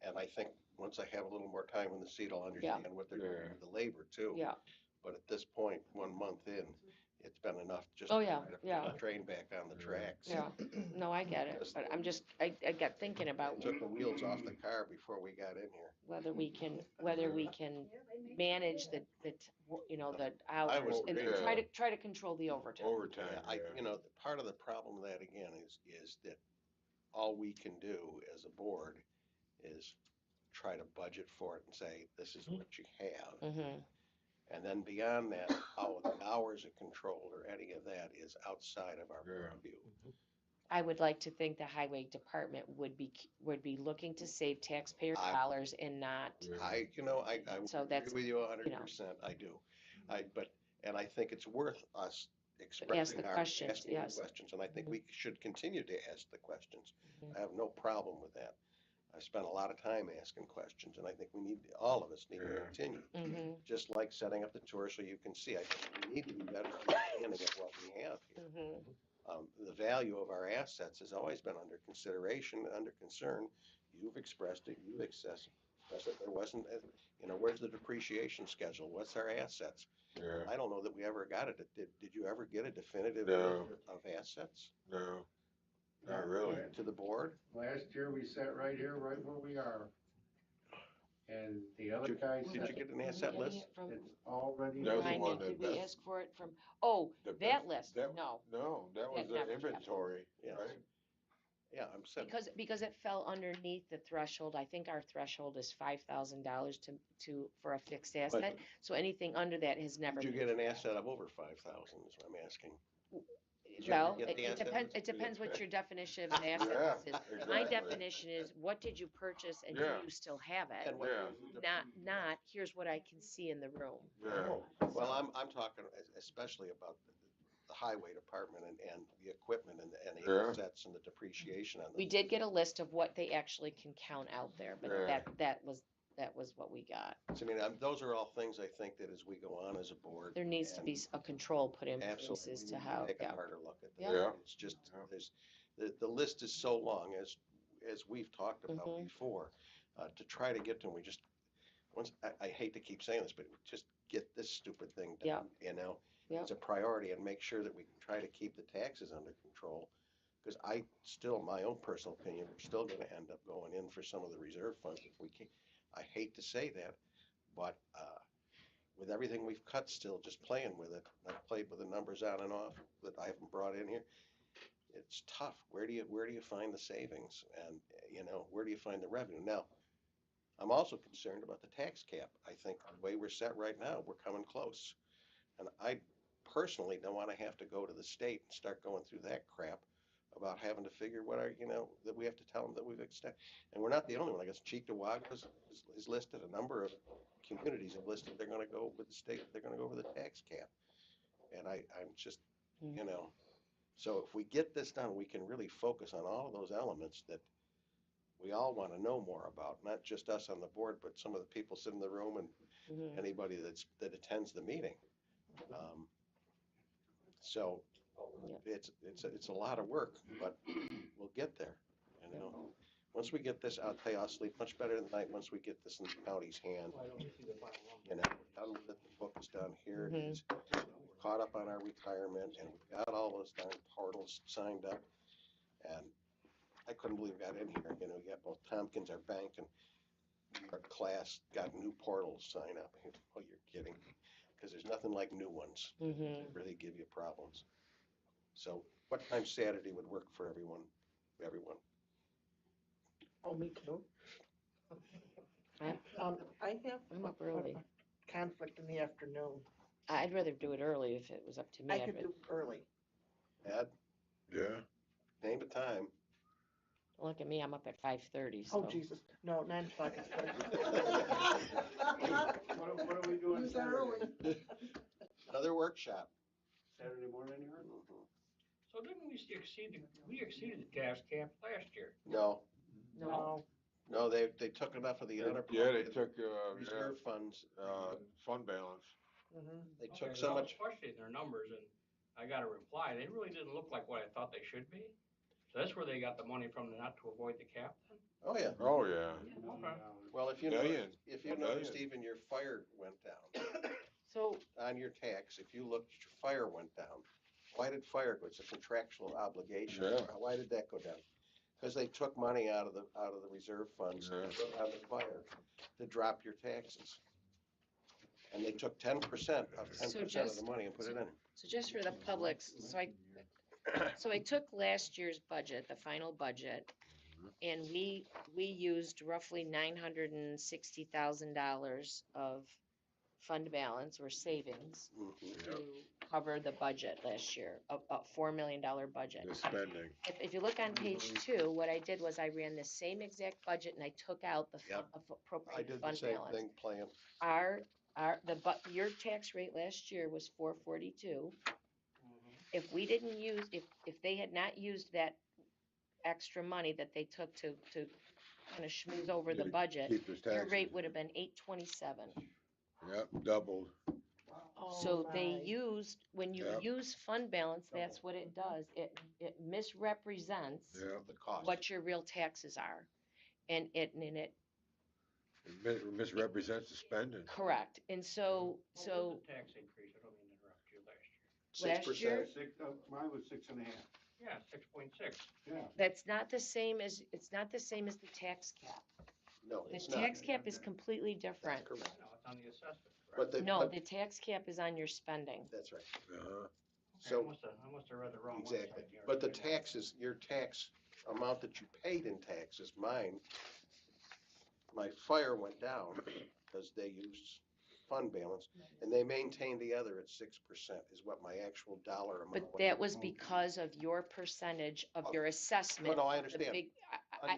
And I think once I have a little more time in the seat, I'll understand what they're doing Yeah. with the labor too. Yeah, But at this point, 1 month in, it's been enough just Oh, to yeah, try to put yeah. the train back on the tracks. yeah, no, I get it, but I'm just, I got thinking about Took the wheels off the car before we got in here. whether we can manage the hours would and agree. try to control the overtime. Overtime, Yeah, yeah. part of the problem with that again is that all we can do as a board is try to budget for it and say, this is what you have. Mm-hmm. And then beyond that, how the hours are controlled or any of that is outside of our Yeah. purview. I would like to think the highway department would be looking to save taxpayer dollars and not, Yeah. I So agree that's, with you 100%, I do. And I think it's worth us expressing the our, questions, asking the yes. questions, and I think we should continue to ask the questions. Mhm. I have no problem with that. I spent a lot of time asking questions, and I think all of us need to Yeah. continue. Mm-hmm, Just like setting up the tour so you can see, I think we need to be better understanding of what we have here. mm-hmm. The value of our assets has always been under consideration, under concern. You've expressed it, you've expressed it. There wasn't, where's the depreciation schedule? What's our assets? Yeah, I don't know that we ever got it. Did you ever get a definitive No. list of assets no, not really. to the board? Last year, we sat right here, right where we are. And the other guy Did you said, get an asset list? it's already. That was the Remind one me, that did we Beth- ask for it from, oh, The that best- list, that- no. No, that was That the never happened. inventory, Yes. right? Yeah, I'm saying, Because it fell underneath the threshold, I think our threshold is $5,000 for a fixed asset, so anything under that has never did you been. get an asset of over 5,000 is what I'm asking. Did you Well, ever get the asset list? it depends what your definition of an asset Yeah, list is. My exactly. definition is, what did you purchase and do Yeah. you still have it? And what Yeah. was the Not, here's what I can see in the room. Yeah, Well, I'm talking especially about the highway department and the equipment and the Yeah. assets and the depreciation on We the. did get a list of what they actually can count out there, but Yeah. that was what we got. I mean, those are all things I think that as we go on as a board. There needs to and be a control put in place Absolutely, as we to need how, take a yeah. harder look at that. Yeah. It's just, Yeah. the list is so long as we've talked about Mhm. before, to try to get to them, I hate to keep saying this, but just get this stupid thing done, Yeah. It's a priority and make sure that we can try to keep the taxes under control. Because my own personal opinion, we're still gonna end up going in for some of the reserve funds if we can. I hate to say that, but, with everything we've cut still, just playing with it, I've played with the numbers on and off that I haven't brought in here. It's tough. Where do you find the savings? And, where do you find the revenue? Now, I'm also concerned about the tax cap. I think the way we're set right now, we're coming close. And I personally don't want to have to go to the state and start going through that crap about having to figure that we have to tell them that we've extended. And we're not the only one. I guess Cheektowaga is listed, a number of communities have listed, they're gonna go with the state, they're gonna go over the tax cap. And I'm just, so if we get this done, we can really focus on all of those elements that we all want to know more about, not just us on the board, but some of the people sitting in the room and Mhm. anybody that attends the meeting. So Yeah. it's a lot of work, but we'll get there. And, you know, once we get this, I'll tell you, I'll sleep much better tonight once we get this in the county's hand. Well, I don't see the final number. You know, we're done with it, the book is done, here it is. We're caught up on our retirement, and we've got all those darn portals signed up. And I couldn't believe we got in here, you know, we got both Tompkins, our bank, and our class got new portals signed up. Oh, you're kidding, because there's nothing like new ones. Mhm. They really give you problems. So what time Saturday would work for everyone? Everyone? Oh, me too. I- I have I'm up a early. conflict in the afternoon. I'd rather do it early if it was up to me. I could do early. Ed, Yeah, name a time. Look at me, I'm up at 5:30, Oh, so. Jesus, no, 9 o'clock is good. What are we doing Use that Saturday? early. Another workshop. Saturday morning here? Mhm. So didn't we exceeded the tax cap last year? No, No. no, they took enough of the yeah, they unappropriated took, reserve funds. fund balance. Mhm. They Okay, took 'cause so I was much, questioning their numbers and I got a reply. They really didn't look like what I thought they should be. So that's where they got the money from, not to avoid the cap then? oh yeah. Oh, yeah. Okay. Well, if you Million. noticed, if you noticed, even your fire went down So, on your tax. If you looked, your fire went down. Why did fire go? It's a contractual obligation. Yeah. Why did that go down? Because they took money out of the reserve funds Yeah. on the fire to drop your taxes. And they took 10% of 10% of the money and put it in. so just for the public's, so I took last year's budget, the final budget, and we used roughly $960,000 of fund balance or savings Mhm. to cover the budget last year, a $4 million budget. The spending. If you look on page 2, what I did was I ran the same exact budget and I took out the Yep. I appropriate did the fund same balance. thing, plan. Your tax rate last year was 442. If we didn't use, if they had not used that extra money that they took to kind of schmooze over the budget, Keep this your tax. rate would have been 827. Yep, doubled. So Oh, they my. used, when you Yep. use fund balance, that's what it does. It misrepresents Yeah. The cost. what your real taxes are. And it, It misrepresents the spending. correct. And so, What was the tax increase? I don't mean to interrupt you last year. last year, Mine was 6.5. Yeah, 6.6. Yeah. that's not the same as, it's not the same as the tax cap. No, The it's not. tax cap is completely That's different. correct. No, it's on the assessment, But correct? No, the tax cap is on your spending. that's right. Uh-huh. So I must have read the wrong one. exactly. But the taxes, your tax amount that you paid in taxes, my fire went down because they used fund balance and they maintained the other at 6% is what my actual dollar amount. But that was because of your percentage of your assessment. No, I The understand. big,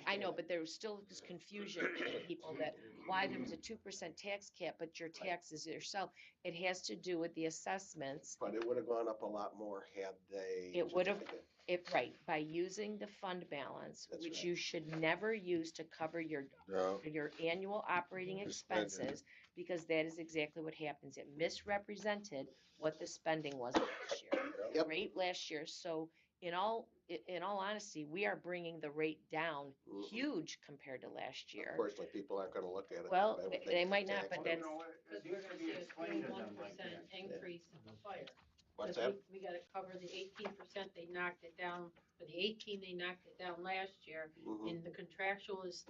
I know, but there was still this confusion with people that why there was a 2% tax cap, but your taxes yourself. It has to do with the assessments. But it would have gone up a lot more had they. It would have, right, by using the fund balance, That's which right. you should never use to cover your No. annual operating The spending. expenses, because that is exactly what happens. It misrepresented what the spending was last year. The Yep. rate last year, so in all honesty, we are bringing the rate down Mhm. huge compared to last year. Unfortunately, people aren't gonna look at it. Well, that way. they might not, but Tax. that's, Because we're gonna see a 21% increase in the fire. What's Because that? we gotta cover the 18%, they knocked it down, for the 18, they knocked it down last year, Mhm. and the contractual is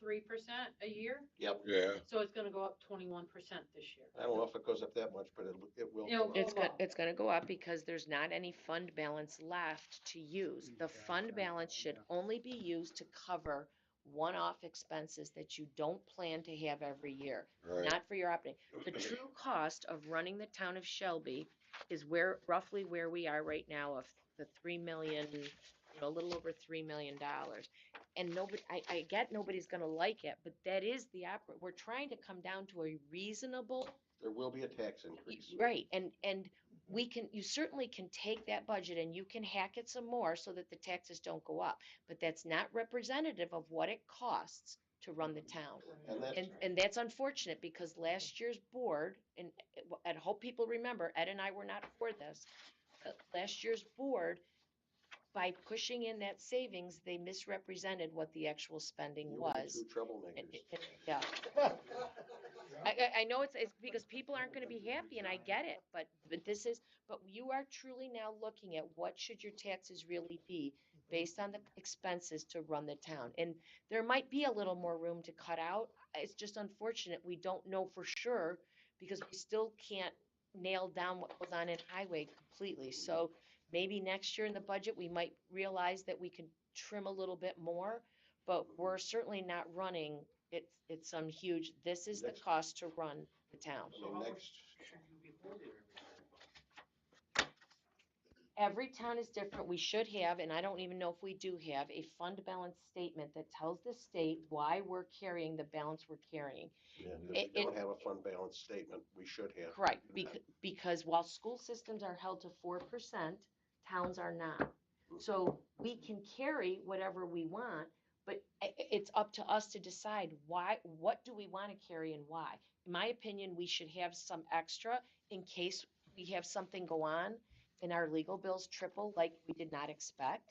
3% a year, Yep. Yeah. so it's gonna go up 21% this year. I don't know if it goes up that much, but it will. It'll go go up. it's gonna go up because there's not any fund balance left to use. The fund balance should only be used to cover one-off expenses that you don't plan to have every year, Right. not for your operating. The true cost of running the town of Shelby is roughly where we are right now of the 3 million, a little over $3 million. And I get nobody's gonna like it, but that is we're trying to come down to a reasonable. There will be a tax increase. Right, and you certainly can take that budget and you can hack it some more so that the taxes don't go up. But that's not representative of what it costs to run the town. And that's, And that's unfortunate because last year's board, and I hope people remember, Ed and I were not for this. Last year's board, by pushing in that savings, they misrepresented what the actual spending you were the was. two troublemakers. Yeah. I know it's because people aren't gonna be happy and I get it, but but you are truly now looking at what should your taxes really be based on the expenses to run the town. And there might be a little more room to cut out. It's just unfortunate we don't know for sure because we still can't nail down what goes on in highway completely. So maybe next year in the budget, we might realize that we can trim a little bit more, but we're certainly not running it's some huge, this is the Next- cost to run the town. I So mean, how next, much should you be holding every year? Every town is different. We should have, and I don't even know if we do have, a fund balance statement that tells the state why we're carrying the balance we're carrying. yeah, if we don't have a fund balance statement, we should have. Correct, because while school systems are held to 4%, towns are not. So we can carry whatever we want, but it's up to us to decide what do we want to carry and why. In my opinion, we should have some extra in case we have something go on and our legal bills triple like we did not expect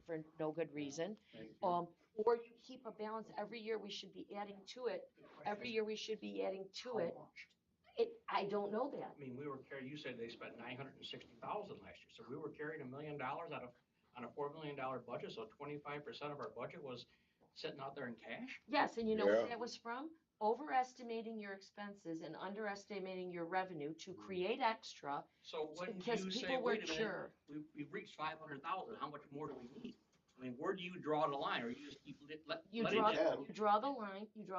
for no good reason. Thank you. Or you keep a balance every year, we should be adding to it. Every year we should be adding to it. How much? I don't know that. I mean, we were carrying, you said they spent 960,000 last year, so we were carrying $1 million out of, on a $4 million budget, so 25% of our budget was sitting out there in cash? Yes, and you know what Yeah. that was from? Overestimating your expenses and underestimating your revenue to create extra So when because you say, people wait weren't a minute, sure. we've reached 500,000, how much more do we need? I mean, where do you draw the line, or you just keep You letting draw, it? can. you draw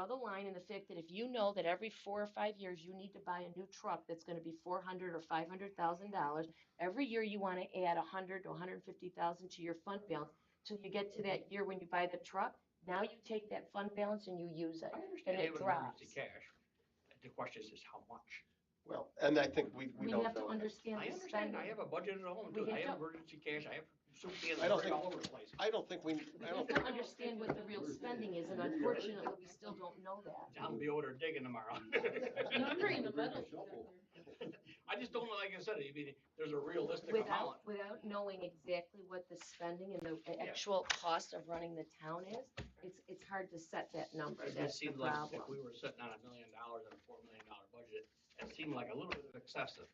the line in the fact that if you know that every 4 or 5 years you need to buy a new truck that's gonna be $400,000 or $500,000, every year you wanna add 100 to 150,000 to your fund balance till you get to that year when you buy the truck. Now you take that fund balance and you use it, I and understand it having emergency drops. cash. The question is how much? Well, and I think we We don't have to know that. understand I the understand, spending. I have a budget at home We too, I have have to- emergency cash, I have soup cans I don't all think- over the place. I don't think we, We I don't have to understand what the real spending is, and unfortunately, we still don't know that. John will be over there digging tomorrow. Number in the middle. I just don't know, like I said, I mean, there's a realistic amount. Without knowing exactly what the spending and the actual cost of running the town is, it's hard to set that number, It that's just the seems like if we problem. were sitting on $1 million and a $4 million budget, it seemed like a little bit of excessive.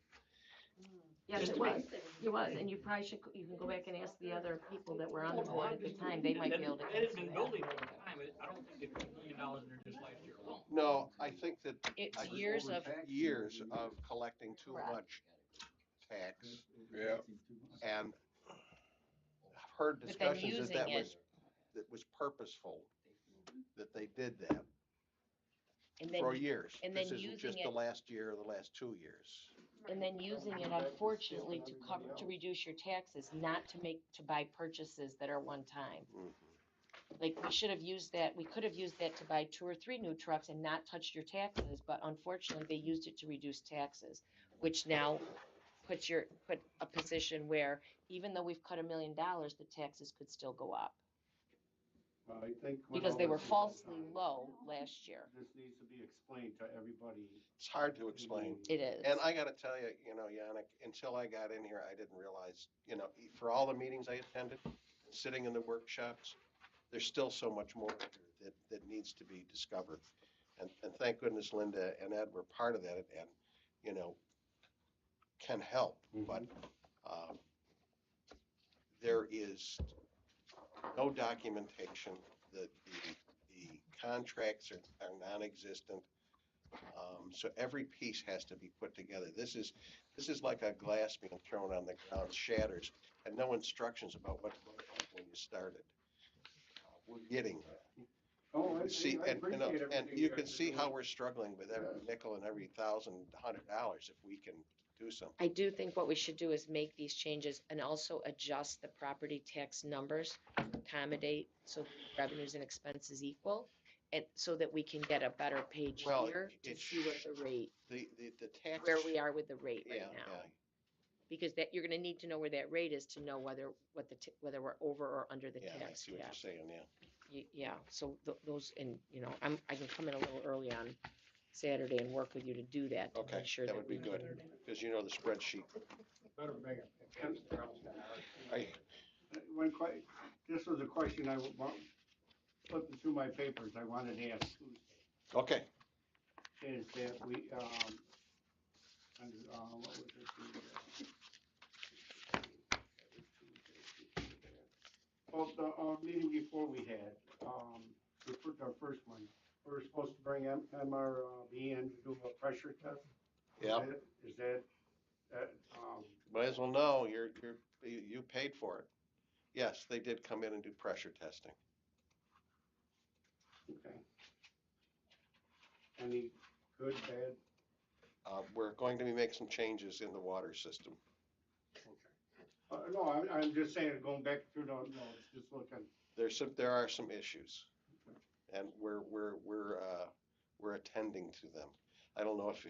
Yes, Just it to me. was, and you probably should, you can go back and ask the other people that were on the board at the time, they might be able to It had answer been that. building over time, I don't think it's $1 million in there just last year alone. No, I think that It's years of, years of collecting too Correct. much tax, Yeah. and I've heard But then discussions using it. that was purposeful, that they did that and then, for years. and then This isn't using just the it, last year or the last 2 years. and then using it unfortunately to cover, to reduce your taxes, not to buy purchases that are one time. Mhm. Like, we could have used that to buy 2 or 3 new trucks and not touched your taxes, but unfortunately, they used it to reduce taxes, which now put a position where, even though we've cut $1 million, the taxes could still go up. I think. when Because all they were this is falsely done, low last year. This needs to be explained to everybody. It's hard to explain. It is. And I gotta tell you, Yannick, until I got in here, I didn't realize, for all the meetings I attended, sitting in the workshops, there's still so much more that needs to be discovered. And thank goodness Linda and Ed were part of that and, can help. But there is no documentation, that the contracts are non-existent. So every piece has to be put together. This is like a glass being thrown on the ground, shatters, and no instructions about what it looked like when you started. We're getting there. Oh, I See, I appreciate everything. and you guys can are see doing. how we're struggling with every nickel and every $1,000 if we can do something. I do think what we should do is make these changes and also adjust the property tax numbers, accommodate so revenues and expenses equal, and so that we can get a better page Well, here to it see what the rate, The tax. where we are with the rate right Yeah, now. yeah. Because that, you're gonna need to know where that rate is to know whether, whether we're over or under the Yeah, I tax see what you're cap. saying, yeah. Yeah, so those, and, you know, I can come in a little early on Saturday and work with you to do that, to Okay, make sure that that would be we good, can. because you know the spreadsheet. Better bring it. I, One this was a question I flipping through my papers, I wanted to ask Tuesday, okay, is that we, under, what was it? Well, the, meeting before we had, our first one, we were supposed to bring MRB in to do a pressure test. yeah, Is that, might as well know, you paid for it. Yes, they did come in and do pressure testing. okay. Any good, bad? We're going to be making some changes in the water system. No, I'm just saying, going back through the notes, just looking. There are some issues, and we're attending to them. I don't know if,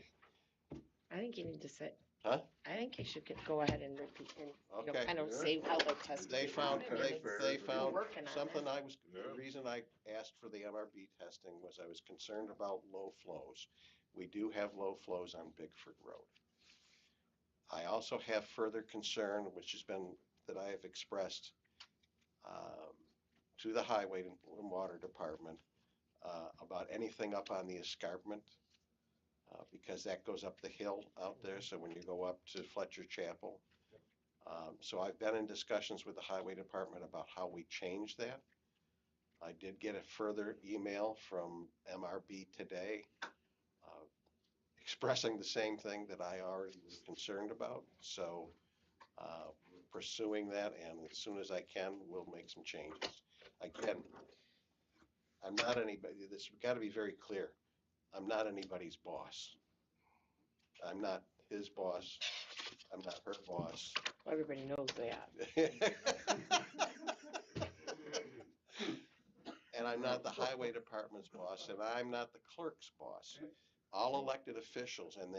I think you need to sit. Huh? I think you should go ahead and repeat and, you know, Okay. kind of Yeah. say how they're testing. they found, I mean, it's- they we're found working on something it. the reason I asked for the MRB testing was I was concerned about low flows. We do have low flows on Bigford Road. I also have further concern, which has been, that I have expressed to the Highway and Water Department about anything up on the escarpment, because that goes up the hill out there, so when you go up to Fletcher Chapel. So I've been in discussions with the Highway Department about how we change that. I did get a further email from MRB today expressing the same thing that I already was concerned about. So we're pursuing that, and as soon as I can, we'll make some changes. Again, I'm not anybody, this has got to be very clear. I'm not anybody's boss. I'm not his boss. I'm not her boss. Everybody knows that. And I'm not the highway department's boss, and I'm not the clerk's boss. All elected officials, and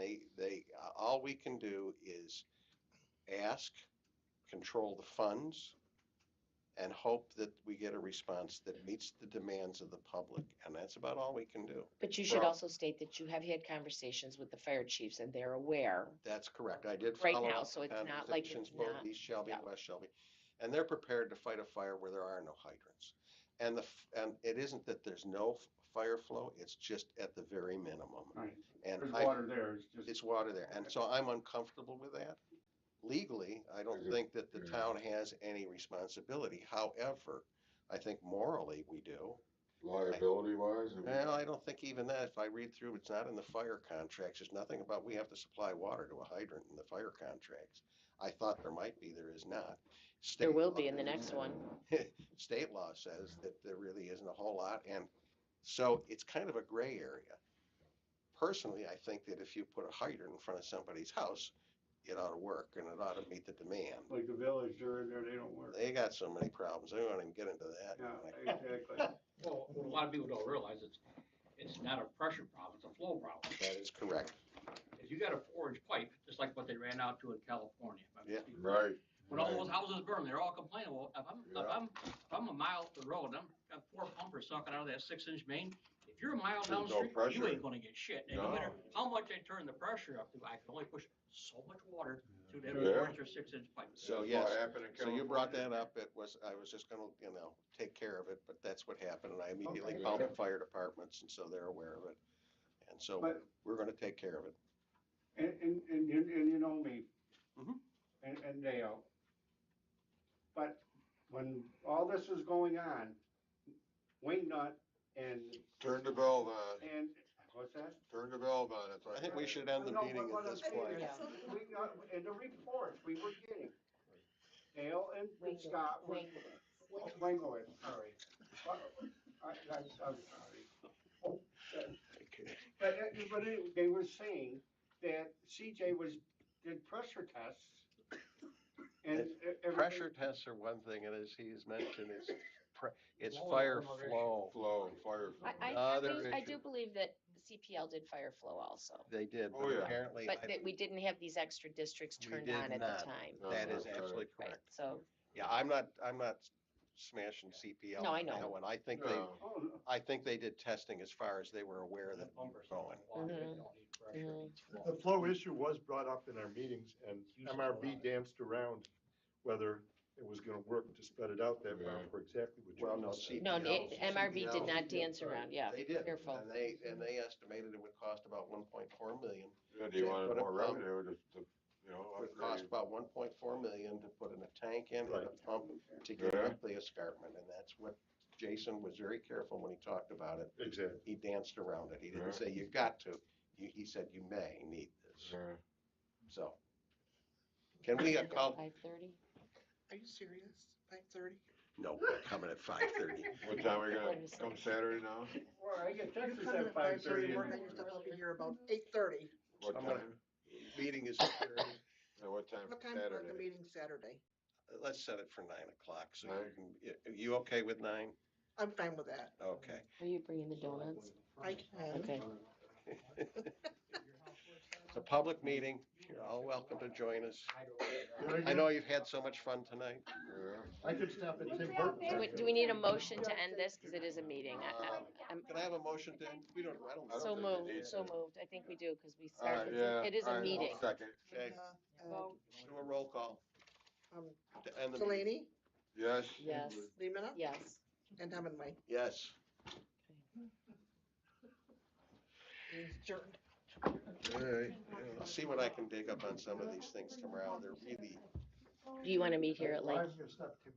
all we can do is ask, control the funds, and hope that we get a response that meets the demands of the public, and that's about all we can do. But you should Well- also state that you have had conversations with the fire chiefs and they're aware. That's correct. I did Right follow now, up so the it's not like conversations, it's both not- East Shelby and yeah. West Shelby, and they're prepared to fight a fire where there are no hydrants. And it isn't that there's no fire flow, it's just at the very minimum. Right. And There's water there, it's just. it's water there, and so I'm uncomfortable with that. Legally, I don't Is it- think that the yeah. town has any responsibility. However, I think morally we do. Liability wise? Well, I don't think even that, if I read through, it's not in the fire contracts. There's nothing about we have to supply water to a hydrant in the fire contracts. I thought there might be, there is not. There State will law- be in the next one. State law says that there really isn't a whole lot, and so it's kind of a gray area. Personally, I think that if you put a hydrant in front of somebody's house, it ought to work and it ought to meet the demand. Like the village, they're in there, they don't work. They got so many problems, I don't even get into that. Yeah, exactly. Well, what a lot of people don't realize, it's not a pressure problem, it's a flow problem. That is correct. If you got a 4-inch pipe, just like what they ran out to in California. Yeah. Right. When all those houses burned, they're all complaining, well, if Yeah. I'm a mile up the road, and I'm got 4 pumpers sucking out of that 6-inch main, if you're a mile down the There's no street, you pressure. ain't gonna get shit. And no No. matter how much I turn the pressure up, I can only push so much water through that Yeah. 4-inch or 6-inch pipe. So That's yes, what happened in so you brought that California. up, I was just gonna, take care of it, but that's what happened, and I immediately Okay. called the fire departments, and so they're aware of it. And so But- we're gonna take care of it. And you know me. Mhm. And Dale. But when all this was going on, Wayne Nut and, Turn the valve on. what's that? Turn the valve on. That's what I think we should end the No, meeting what at I'm this saying point. is, in the reports we were getting, Dale and Scott were. Wangowitz, sorry. I'm sorry. But they were saying that CJ did pressure tests. And Pressure tests are one thing, and as he's mentioned, it's Flow fire is another issue. flow. flow, fire flow. I Other do issue. believe that CPL did fire flow also, They did, Oh, but yeah. apparently, but that we didn't have these extra districts We turned did on at the not. time. No, that no, is right. absolutely Right, correct. so, Yeah, I'm not smashing CPL No, I on that know. one. I think No. Oh, no. I think they did testing as far as they were aware that we were going. The flow issue was brought up in our meetings, and MRB danced around whether it was gonna work to spread it out that far Yeah. for exactly what Well, you no, just said. no, CPL MRB did CPL not dance around, yeah, They did, careful. and they estimated it would cost about 1.4 million. Yeah, do you They want put a more pump- revenue, just to, you know, It would cost upgrade? about 1.4 million to put in a tank in and a Right. pump to get Yeah. up the escarpment, and that's what Jason was very careful when he talked about it. Exactly. He danced around it. He didn't Yeah. say you got to. He said you may need this. Yeah. So, can we call? 5:30? Are you serious? 5:30? No, we're coming at 5:30. What time are we Quarter gonna to come six. Saturday now? Well, I get You Texas come in at at 5:30, 5:30. work on your stuff, I'll be here about 8:30. What I'm gonna- time? Meeting is, And what time What time is the Saturday? meeting Saturday? let's set it for 9 o'clock. So Nine? are you okay with 9? I'm fine with that. Okay. Are you bringing the donuts? I can. Okay. It's a public meeting. You're all welcome to join us. Can I get- know you've had so much fun tonight. Yeah. I could stop at Tim Hortons. Do we need a motion to end this, because it is a meeting? Can I have a motion then? We don't, I don't. I don't So think we moved, need so to. moved, I think we do, because we All right, started, yeah. it is all a right, meeting. I'll second. Okay, Vote. do a roll call Um, to end the meeting. Delaney, Yes? Yes, Lemonna, yes. and Hemingway. Yes. Meeting's adjourned. All right. I'll see what I can dig up on some of these things tomorrow. They're really, Do you want to meet here at like I'm gonna stop at Tim